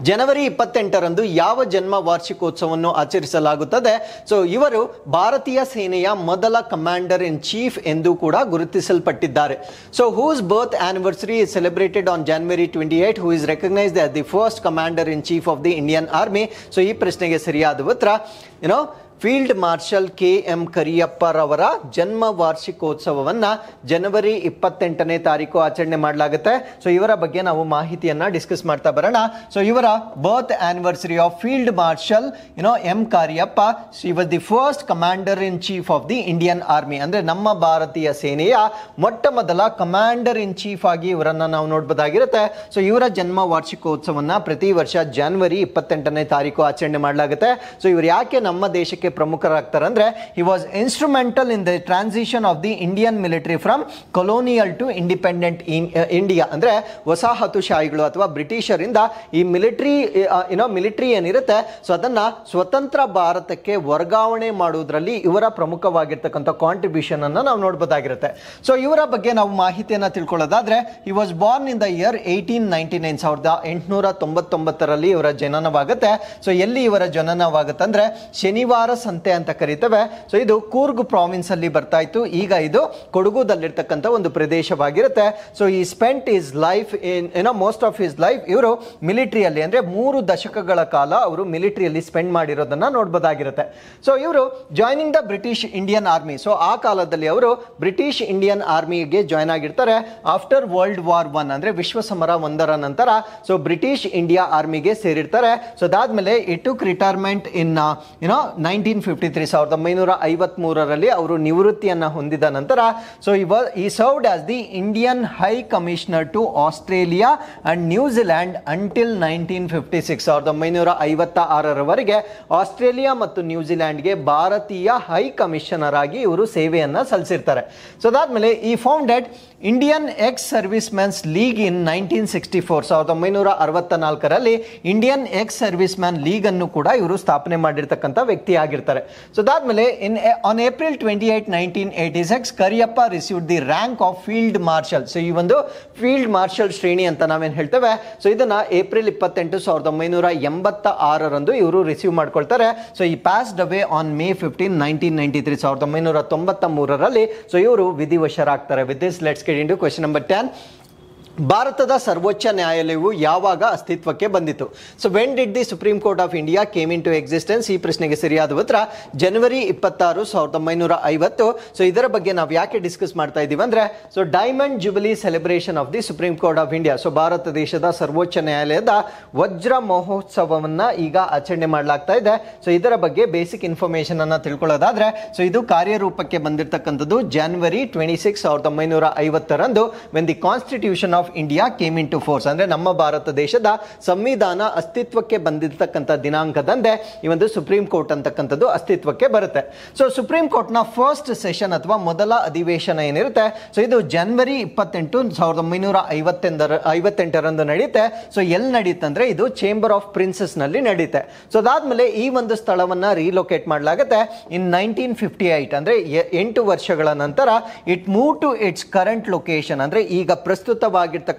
ಜನವರಿ 28ರಂದು ಯಾವ ಜನ್ಮ ವಾರ್ಷಿಕೋತ್ಸವವನ್ನು ಆಚರಿಸಲಾಗುತ್ತದೆ? ಸೊ ಇವರು ಭಾರತೀಯ ಸೇನೆಯ ಮೊದಲ ಕಮಾಂಡರ್ ಇನ್ ಚೀಫ್ ಎಂದು ಕೂಡ ಗುರುತಿಸಲ್ಪಟ್ಟಿದ್ದಾರೆ. So whose birth anniversary is celebrated on January 28, who is recognized as the first commander in chief of the Indian army. So ಈ ಪ್ರಶ್ನೆಗೆ ಸರಿಯಾದ ಉತ್ತರ ಫೀಲ್ಡ್ ಮಾರ್ಷಲ್ KM ಕರಿಯಪ್ಪರವರ ಜನ್ಮ ವಾರ್ಷಿಕೋತ್ಸವವನ್ನು ಜನವರಿ 28ನೇ ತಾರೀಕು ಆಚರಣೆ ಮಾಡಲಾಗುತ್ತೆ. ಸೊ ಇವರ ಬಗ್ಗೆ ನಾವು ಮಾಹಿತಿಯನ್ನ ಡಿಸ್ಕಸ್ ಮಾಡ್ತಾ ಬರೋಣ. ಸೊ ಇವರ birth anniversary of field marshal M Cariappa, she was the first commander in chief of the Indian army. ಅಂದ್ರೆ ನಮ್ಮ ಭಾರತೀಯ ಸೇನೆಯ ಮೊಟ್ಟ ಮೊದಲ ಕಮಾಂಡರ್ ಇನ್ ಚೀಫ್ ಆಗಿ ಇವರನ್ನ ನಾವು ನೋಡಬಹುದಾಗಿರುತ್ತೆ. ಸೊ ಇವರ ಜನ್ಮ ವಾರ್ಷಿಕೋತ್ಸವನ್ನ ಪ್ರತಿ ವರ್ಷ ಜನವರಿ 28ನೇ ತಾರೀಕು ಆಚರಣೆ ಮಾಡಲಾಗುತ್ತೆ. ಸೊ ಇವರು ಯಾಕೆ ನಮ್ಮ ದೇಶಕ್ಕೆ ಪ್ರಮುಖರಾಗ್ತಾರೆ ಅಂದ್ರೆ he was instrumental in the transition of the Indian military from colonial to independent India. ಅಂದ್ರೆ ವಸಾಹತುಶಾಹಿಗಳು ಅಥವಾ ಬ್ರಿಟಿಷರಿಂದ ಈ ಮಿಲಿಟರಿ ಏನಿರುತ್ತೆ ಸೊ ಅದನ್ನ ಸ್ವತಂತ್ರ ಭಾರತಕ್ಕೆ ವರ್ಗಾವಣೆ ಮಾಡುವುದರಲ್ಲಿ ಇವರ ಪ್ರಮುಖವಾಗಿರ್ತಕ್ಕಂಥ ಕಾಂಟ್ರಿಬ್ಯೂಷನ್ ಅನ್ನ ನಾವು ನೋಡಬಹುದಾಗಿರುತ್ತೆ. ಸೊ ಇವರ ಬಗ್ಗೆ ನಾವು ಮಾಹಿತಿಯನ್ನ ತಿಳ್ಕೊಳ್ಳೋದಾದ್ರೆ he was born in the year 1899, 1899ರಲ್ಲಿ ಇವರ ಜನನವಾಗುತ್ತೆ. ಸೊ ಎಲ್ಲಿ ಇವರ ಜನನವಾಗುತ್ತೆ ಅಂದ್ರೆ ಶನಿವಾರ ಸಂತೆ ಅಂತ ಕರೀತೇವೆ. ಸೊ ಇದು ಕೂರ್ಗ್ ಪ್ರಾವಿನ್ಸ್ ಅಲ್ಲಿ ಬರ್ತಾ ಇತ್ತು, ಈಗ ಇದು ಕೊಡಗುದಲ್ಲಿರ್ತಕ್ಕಂಥ ಒಂದು ಪ್ರದೇಶವಾಗಿರುತ್ತೆ. ಸೊ ಈ spent is life in most of his life ಇವರು ಮಿಲಿಟರಿಯಲ್ಲಿ ಅಂದ್ರೆ 3 ದಶಕಗಳ ಕಾಲ ಅವರು ಮಿಲಿಟರಿಯಲ್ಲಿ ಸ್ಪೆಂಡ್ ಮಾಡಿರೋದನ್ನ ನೋಡಬಹುದಾಗಿರುತ್ತೆ. ಸೊ ಇವರು joining the British Indian army. So ಆ ಕಾಲದಲ್ಲಿ ಅವರು ಬ್ರಿಟಿಷ್ ಇಂಡಿಯನ್ ಆರ್ಮಿಗೆ ಜಾಯ್ನ್ ಆಗಿರ್ತಾರೆ ಆಫ್ಟರ್ ವರ್ಲ್ಡ್ ವಾರ್ 1 ಅಂದ್ರೆ ವಿಶ್ವ ಸಮರ 1ರ ನಂತರ. ಸೊ ಬ್ರಿಟಿಷ್ ಇಂಡಿಯಾ ಆರ್ಮಿಗೆ ಸೇರಿರ್ತಾರೆ. ಸೊ ಅದಾದ್ಮೇಲೆ ಇಟ್ ಟುಕ್ ರಿಟೈರ್ಮೆಂಟ್ ಇನ್ 1953 ಅವರು ನಿವೃತ್ತಿಯನ್ನ ಹೊಂದಿದ ನಂತರ ಸೊ ಈ served as the Indian high commissioner to Australia and New Zealand until 1956. 1956ರವರೆಗೆ ಆಸ್ಟ್ರೇಲಿಯಾ ಮತ್ತು ನ್ಯೂಜಿಲ್ಯಾಂಡ್ಗೆ ಭಾರತೀಯ ಹೈ ಕಮಿಷನರ್ ಆಗಿ ಇವರು ಸೇವೆಯನ್ನ ಸಲ್ಲಿಸಿರ್ತಾರೆ. ಸೊ ಅದಾದ್ಮೇಲೆ ಈ founded Indian ex service men's league in 1964. 1964ರಲ್ಲಿ Indian ex service man league ಅನ್ನು ಕೂಡ ಇವರು ಸ್ಥಾಪನೆ ಮಾಡಿರ್ತಕ್ಕಂಥ ವ್ಯಕ್ತಿ ಆಗಿರ್ತಾರೆ. ಸೊ ಅದಾದ್ಮೇಲೆ on April 28, 1986 Cariappa received the rank of field marshal. So ಈ ಒಂದು ಫೀಲ್ಡ್ ಮಾರ್ಷಲ್ ಶ್ರೇಣಿ ಅಂತ ನಾವೇನು ಹೇಳ್ತೇವೆ ಸೊ ಇದನ್ನ ಏಪ್ರಿಲ್ 28, 1986ರಂದು ಇವರು ರಿಸೀವ್ ಮಾಡ್ಕೊಳ್ತಾರೆ. ಸೊ ಈ ಪಾಸ್ಡ್ ಅವೇ ಆನ್ May 15, 1993. 1993ರಲ್ಲಿ ಸೊ ಇವರು ವಿಧಿವಶರಾಗ್ತಾರೆ. With this let's get into question number 10. ಭಾರತದ ಸರ್ವೋಚ್ಚ ನ್ಯಾಯಾಲಯವು ಯಾವಾಗ ಅಸ್ತಿತ್ವಕ್ಕೆ ಬಂದಿತು? So when did the Supreme Court of India came into existence? ಈ ಪ್ರಶ್ನೆಗೆ ಸರಿಯಾದ ಉತ್ತರ ಜನವರಿ 26, 1950. ಸೊ ಇದರ ಬಗ್ಗೆ ನಾವು ಯಾಕೆ ಡಿಸ್ಕಸ್ ಮಾಡ್ತಾ ಇದ್ದೀವಿ ಅಂದ್ರೆ so diamond jubilee celebration of the Supreme Court of India. So Bharat ದೇಶದ ಸರ್ವೋಚ್ಚ ನ್ಯಾಯಾಲಯದ ವಜ್ರ ಮಹೋತ್ಸವವನ್ನ ಈಗ ಆಚರಣೆ ಮಾಡಲಾಗ್ತಾ ಇದೆ. ಸೊ ಇದರ ಬಗ್ಗೆ ಬೇಸಿಕ್ ಇನ್ಫಾರ್ಮೇಶನ್ ಅನ್ನ ತಿಳ್ಕೊಳ್ಳೋದಾದ್ರೆ ಸೊ ಇದು ಕಾರ್ಯರೂಪಕ್ಕೆ ಬಂದಿರತಕ್ಕಂಥದ್ದು ಜನವರಿ 26, 1950ರಂದು when the Constitution of India came into force. ಅಂದ್ರೆ ನಮ್ಮ ಭಾರತ ದೇಶದ ಸಂವಿಧಾನ ಅಸ್ತಿತ್ವಕ್ಕೆ ಬಂದಿರತಕ್ಕಂಥ ದಿನಾಂಕದಂದೇ ಈ ಒಂದು ಸುಪ್ರೀಂ ಕೋರ್ಟ್ ಅಂತಕ್ಕಂಥದ್ದು ಅಸ್ತಿತ್ವಕ್ಕೆ ಬರುತ್ತೆ. ಸೊ ಸುಪ್ರೀಂ ಕೋರ್ಟ್ ನ ಫಸ್ಟ್ ಸೆಷನ್ ಅಥವಾ ಮೊದಲ ಅಧಿವೇಶನ ಏನಿರುತ್ತೆ ಸೊ ಇದು ಜನವರಿ 28, 1958ರಂದು ನಡೆಯುತ್ತೆ. ಸೊ ಎಲ್ಲಿ ನಡೆಯುತ್ತೆ ಅಂದ್ರೆ ಇದು ಚೇಂಬರ್ ಆಫ್ ಪ್ರಿನ್ಸಸ್ ನಲ್ಲಿ ನಡೆಯುತ್ತೆ. ಸೊ ಅದಾದ್ಮೇಲೆ ಈ ಒಂದು ಸ್ಥಳವನ್ನ ರೀಲೊಕೇಟ್ ಮಾಡಲಾಗುತ್ತೆ ಇನ್ 1958. ಅಂದ್ರೆ 8 ವರ್ಷಗಳ ನಂತರ it move to its current location. ಅಂದ್ರೆ ಈಗ ಪ್ರಸ್ತುತವಾಗಿ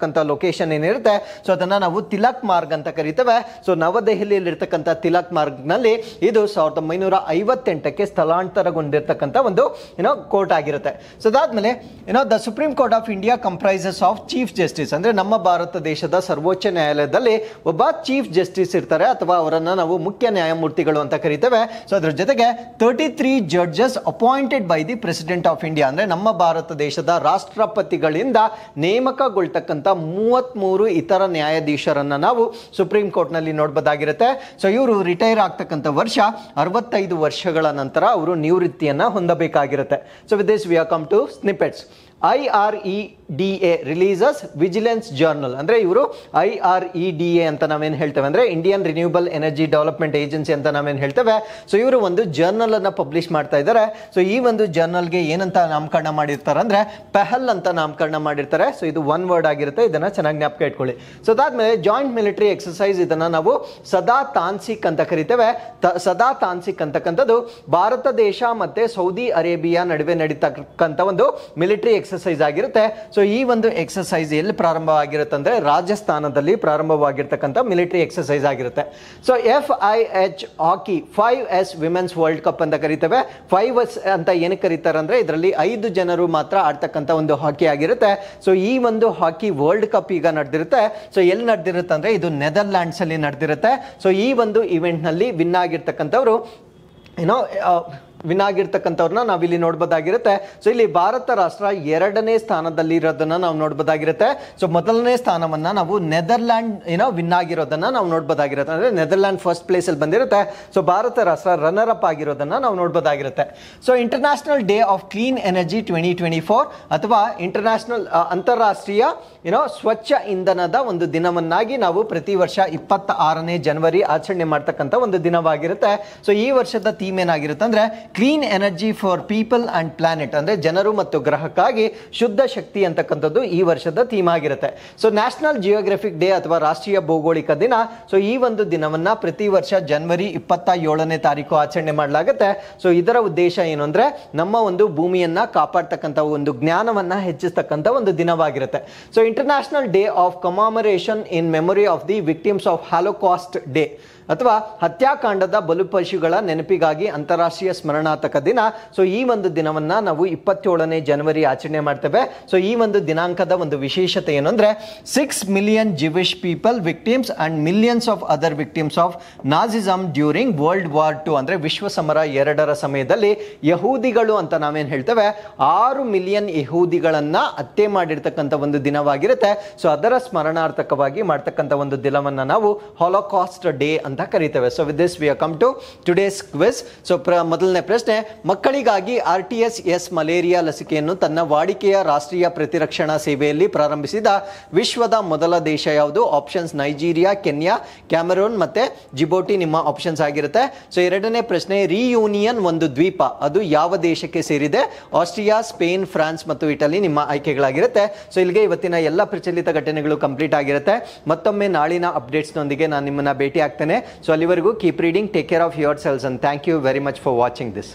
ಲೊಕೇಶನ್ ಏನಿರುತ್ತೆ ಸೊ ಅದನ್ನ ನಾವು ತಿಲಕ್ ಮಾರ್ಗ್ ಅಂತ ಕರಿತೇವೆ. ಸೊ ನವದೆಹಲಿಯಲ್ಲಿ ಇರತಕ್ಕಂಥ ತಿಲಕ್ ಮಾರ್ಗ್ ನಲ್ಲಿ ಇದು 1958ಕ್ಕೆ ಸ್ಥಳಾಂತರಗೊಂಡಿರ್ತಕ್ಕಂಥ ಒಂದು ಕೋರ್ಟ್ ಆಗಿರುತ್ತೆ. ಸೊ ಅದಾದ್ಮೇಲೆ the supreme Court of India comprises of chief justice. ಅಂದ್ರೆ ನಮ್ಮ ಭಾರತ ದೇಶದ ಸರ್ವೋಚ್ಚ ನ್ಯಾಯಾಲಯದಲ್ಲಿ ಒಬ್ಬ ಚೀಫ್ ಜಸ್ಟಿಸ್ ಇರ್ತಾರೆ ಅಥವಾ ಅವರನ್ನ ನಾವು ಮುಖ್ಯ ನ್ಯಾಯಮೂರ್ತಿಗಳು ಅಂತ ಕರಿತೇವೆ. ಸೊ ಅದ್ರ ಜೊತೆಗೆ 33 judges appointed by the president of India. ಅಂದ್ರೆ ನಮ್ಮ ಭಾರತ ದೇಶದ ರಾಷ್ಟ್ರಪತಿಗಳಿಂದ ನೇಮಕಗೊಳ್ತಕ್ಕಂಥ 33 ಇತರ ನ್ಯಾಯಾಧೀಶರನ್ನ ನಾವು ಸುಪ್ರೀಂ ಕೋರ್ಟ್ ನಲ್ಲಿ ನೋಡಬಹುದಾಗಿರುತ್ತೆ. ಸೊ ಇವರು ರಿಟೈರ್ ಆಗ್ತಕ್ಕಂಥ ವರ್ಷ 65 ವರ್ಷಗಳ ನಂತರ ಅವರು ನಿವೃತ್ತಿಯನ್ನ ಹೊಂದಬೇಕಾಗಿರುತ್ತೆ. So with this we are come to snippets. IREDA releases vigilance journal. ಅಂದ್ರೆ ಇವರು IREDA ಅಂತ ನಾವೇನು ಹೇಳ್ತೇವೆ ಅಂದ್ರೆ Indian renewable energy development agency ಅಂತ ನಾವೇನು ಹೇಳ್ತೇವೆ. ಸೊ ಇವರು ಒಂದು ಜರ್ನಲ್ ಅನ್ನ ಪಬ್ಲಿಷ್ ಮಾಡ್ತಾ ಇದ್ದಾರೆ. ಸೊ ಈ ಒಂದು ಜರ್ನಲ್ಗೆ ಏನಂತ ನಾಮಕರಣ ಮಾಡಿರ್ತಾರೆ ಅಂದ್ರೆ ಪೆಹಲ್ ಅಂತ ನಾಮಕರಣ ಮಾಡಿರ್ತಾರೆ. ಸೊ ಇದು ಒನ್ ವರ್ಡ್ ಆಗಿರುತ್ತೆ, ಇದನ್ನ ಚೆನ್ನಾಗಿ ಜ್ಞಾಪಕ ಇಟ್ಕೊಳ್ಳಿ. ಸೊ ಅದಾದ್ಮೇಲೆ ಜಾಯಿಂಟ್ ಮಿಲಿಟರಿ ಎಕ್ಸರ್ಸೈಸ್, ಇದನ್ನ ನಾವು ಸದಾ ತಾನ್ಸಿಕ್ ಅಂತ ಕರಿತೇವೆ. ಸದಾ ತಾನ್ಸಿಕ್ ಅಂತಕ್ಕಂಥದ್ದು ಭಾರತ ದೇಶ ಮತ್ತೆ ಸೌದಿ ಅರೇಬಿಯಾ ನಡುವೆ ನಡೀತಕ್ಕಂಥ ಒಂದು ಮಿಲಿಟರಿ ಎಕ್ಸರ್ಸೈಸ್ ಆಗಿರುತ್ತೆ. ಸೊ ಈ ಒಂದು ಎಕ್ಸರ್ಸೈಸ್ ಎಲ್ಲಿ ಪ್ರಾರಂಭವಾಗಿರುತ್ತೆ ಅಂದ್ರೆ ರಾಜಸ್ಥಾನದಲ್ಲಿ ಪ್ರಾರಂಭವಾಗಿರ್ತಕ್ಕಂಥ ಮಿಲಿಟರಿ ಎಕ್ಸರ್ಸೈಸ್ ಆಗಿರುತ್ತೆ. ಸೊ FIH ಹಾಕಿ 5S ವಿಮೆನ್ಸ್ ವರ್ಲ್ಡ್ ಕಪ್ ಅಂತ ಕರಿತೇವೆ. 5S ಅಂತ ಏನಕ್ಕೆ ಕರೀತಾರೆ ಅಂದ್ರೆ ಇದರಲ್ಲಿ 5 ಜನರು ಮಾತ್ರ ಆಡ್ತಕ್ಕಂಥ ಒಂದು ಹಾಕಿ ಆಗಿರುತ್ತೆ. ಸೊ ಈ ಒಂದು ಹಾಕಿ ವರ್ಲ್ಡ್ ಕಪ್ ಈಗ ನಡೆದಿರುತ್ತೆ. ಸೊ ಎಲ್ಲಿ ನಡೆದಿರುತ್ತೆ ಅಂದ್ರೆ ಇದು ನೆದರ್ಲ್ಯಾಂಡ್ಸ್ ಅಲ್ಲಿ ನಡೆದಿರುತ್ತೆ. ಸೊ ಈ ಒಂದು ಇವೆಂಟ್ ನಲ್ಲಿ ವಿನ್ ಆಗಿರ್ತಕ್ಕಂಥವ್ರು ವಿನ್ ಆಗಿರ್ತಕ್ಕಂಥವ್ರನ್ನ ನಾವಿಲ್ಲಿ ನೋಡ್ಬೋದಾಗಿರುತ್ತೆ. ಸೊ ಇಲ್ಲಿ ಭಾರತ ರಾಷ್ಟ್ರ 2ನೇ ಸ್ಥಾನದಲ್ಲಿ ಇರೋದನ್ನ ನಾವು ನೋಡ್ಬೋದಾಗಿರುತ್ತೆ. ಸೊ ಮೊದಲನೇ ಸ್ಥಾನವನ್ನ ನಾವು ನೆದರ್ಲ್ಯಾಂಡ್ ವಿನ್ ಆಗಿರೋದನ್ನ ನಾವು ನೋಡ್ಬೋದಾಗಿರುತ್ತೆ. ಅಂದ್ರೆ ನೆದರ್ಲ್ಯಾಂಡ್ ಫಸ್ಟ್ ಪ್ಲೇಸ್ ಅಲ್ಲಿ ಬಂದಿರುತ್ತೆ. ಸೊ ಭಾರತ ರಾಷ್ಟ್ರ ರನ್ನರ್ ಅಪ್ ಆಗಿರೋದನ್ನ ನಾವು ನೋಡ್ಬೋದಾಗಿರುತ್ತೆ. So international day of clean energy 2024 ಅಥವಾ ಇಂಟರ್ನ್ಯಾಷನಲ್ ಅಂತಾರಾಷ್ಟ್ರೀಯ ಸ್ವಚ್ಛ ಇಂಧನದ ಒಂದು ದಿನವನ್ನಾಗಿ ನಾವು ಪ್ರತಿ ವರ್ಷ 26ನೇ ಜನವರಿ ಆಚರಣೆ ಮಾಡ್ತಕ್ಕಂಥ ಒಂದು ದಿನವಾಗಿರುತ್ತೆ. ಸೊ ಈ ವರ್ಷದ ಥೀಮ್ ಏನಾಗಿರುತ್ತೆ ಅಂದ್ರೆ clean energy for people and planet, ಅಂದ್ರೆ ಜನರು ಮತ್ತು ಗ್ರಹಕ್ಕಾಗಿ ಶುದ್ಧ ಶಕ್ತಿ ಅಂತಕ್ಕಂಥದ್ದು ಈ ವರ್ಷದ ಥೀಮ್ ಆಗಿರುತ್ತೆ. ಸೊ ನ್ಯಾಷನಲ್ ಜಿಯೋಗ್ರಫಿಕ್ ಡೇ ಅಥವಾ ರಾಷ್ಟ್ರೀಯ ಭೌಗೋಳಿಕ ದಿನ. ಸೊ ಈ ಒಂದು ದಿನವನ್ನ ಪ್ರತಿ ವರ್ಷ ಜನವರಿ 27ನೇ ತಾರೀಕು ಆಚರಣೆ ಮಾಡಲಾಗುತ್ತೆ. ಸೊ ಇದರ ಉದ್ದೇಶ ಏನು ಅಂದ್ರೆ ನಮ್ಮ ಒಂದು ಭೂಮಿಯನ್ನ ಕಾಪಾಡ್ತಕ್ಕಂಥ ಒಂದು ಜ್ಞಾನವನ್ನ ಹೆಚ್ಚಿಸ್ತಕ್ಕಂಥ ಒಂದು ದಿನವಾಗಿರುತ್ತೆ. So international day of commemoration in memory of the victims of holocaust day ಅಥವಾ ಹತ್ಯಾಕಾಂಡದ ಬಲಿಪಶುಗಳ ನೆನಪಿಗಾಗಿ ಅಂತಾರಾಷ್ಟ್ರೀಯ ಸ್ಮರಣಾರ್ಥಕ ದಿನ. ಸೊ ಈ ಒಂದು ದಿನವನ್ನ ನಾವು 27ನೇ ಜನವರಿ ಆಚರಣೆ ಮಾಡ್ತೇವೆ. ಸೊ ಈ ಒಂದು ದಿನಾಂಕದ ಒಂದು ವಿಶೇಷತೆ ಏನು ಅಂದ್ರೆ 6 million Jewish people victims and millions of other victims of Nazism during world war 2 ಅಂದ್ರೆ ವಿಶ್ವ ಸಮರ 2ರ ಸಮಯದಲ್ಲಿ ಯಹೂದಿಗಳು ಅಂತ ನಾವೇನು ಹೇಳ್ತೇವೆ 6 ಮಿಲಿಯನ್ ಯಹೂದಿಗಳನ್ನ ಹತ್ಯೆ ಮಾಡಿರ್ತಕ್ಕಂಥ ಒಂದು ದಿನವಾಗಿರುತ್ತೆ. ಸೊ ಅದರ ಸ್ಮರಣಾರ್ಥಕವಾಗಿ ಮಾಡ್ತಕ್ಕಂಥ ಒಂದು ದಿನವನ್ನ ನಾವು ಹಾಲೋಕಾಸ್ಟ್ ಡೇ ಅಂತ ಕರೀತೇವೆ. So with this we have come to today's quiz. So ಮೊದಲನೇ ಪ್ರಶ್ನೆ, ಮಕ್ಕಳಿಗಾಗಿ RTS ಮಲೇರಿಯಾ ಲಸಿಕೆಯನ್ನು ತನ್ನ ವಾಡಿಕೆಯ ರಾಷ್ಟ್ರೀಯ ಪ್ರತಿರಕ್ಷಣಾ ಸೇವೆಯಲ್ಲಿ ಪ್ರಾರಂಭಿಸಿದ ವಿಶ್ವದ ಮೊದಲ ದೇಶ ಯಾವುದು? ಆಪ್ಷನ್ಸ್ ನೈಜೀರಿಯಾ, ಕೆನ್ಯಾ, ಕ್ಯಾಮರೂನ್ ಮತ್ತೆ ಜಿಬೋಟಿ ನಿಮ್ಮ ಆಪ್ಷನ್ಸ್ ಆಗಿರುತ್ತೆ. ಸೊ ಎರಡನೇ ಪ್ರಶ್ನೆ, ರಿಯೂನಿಯನ್ ಒಂದು ದ್ವೀಪ, ಅದು ಯಾವ ದೇಶಕ್ಕೆ ಸೇರಿದೆ? ಆಸ್ಟ್ರಿಯಾ, ಸ್ಪೇನ್, ಫ್ರಾನ್ಸ್ ಮತ್ತು ಇಟಲಿ ನಿಮ್ಮ ಆಯ್ಕೆಗಳಾಗಿರುತ್ತೆ. ಸೊ ಇಲ್ಲಿಗೆ ಇವತ್ತಿನ ಎಲ್ಲ ಪ್ರಚಲಿತ ಘಟನೆಗಳು ಕಂಪ್ಲೀಟ್ ಆಗಿರುತ್ತೆ. ಮತ್ತೊಮ್ಮೆ ನಾಳಿನ ಅಪ್ಡೇಟ್ಸ್ನೊಂದಿಗೆ ನಾನು ನಿಮ್ಮನ್ನ ಭೇಟಿ ಆಗ್ತೇನೆ. So, alivargu keep reading, take care of yourselves and thank you very much for watching this.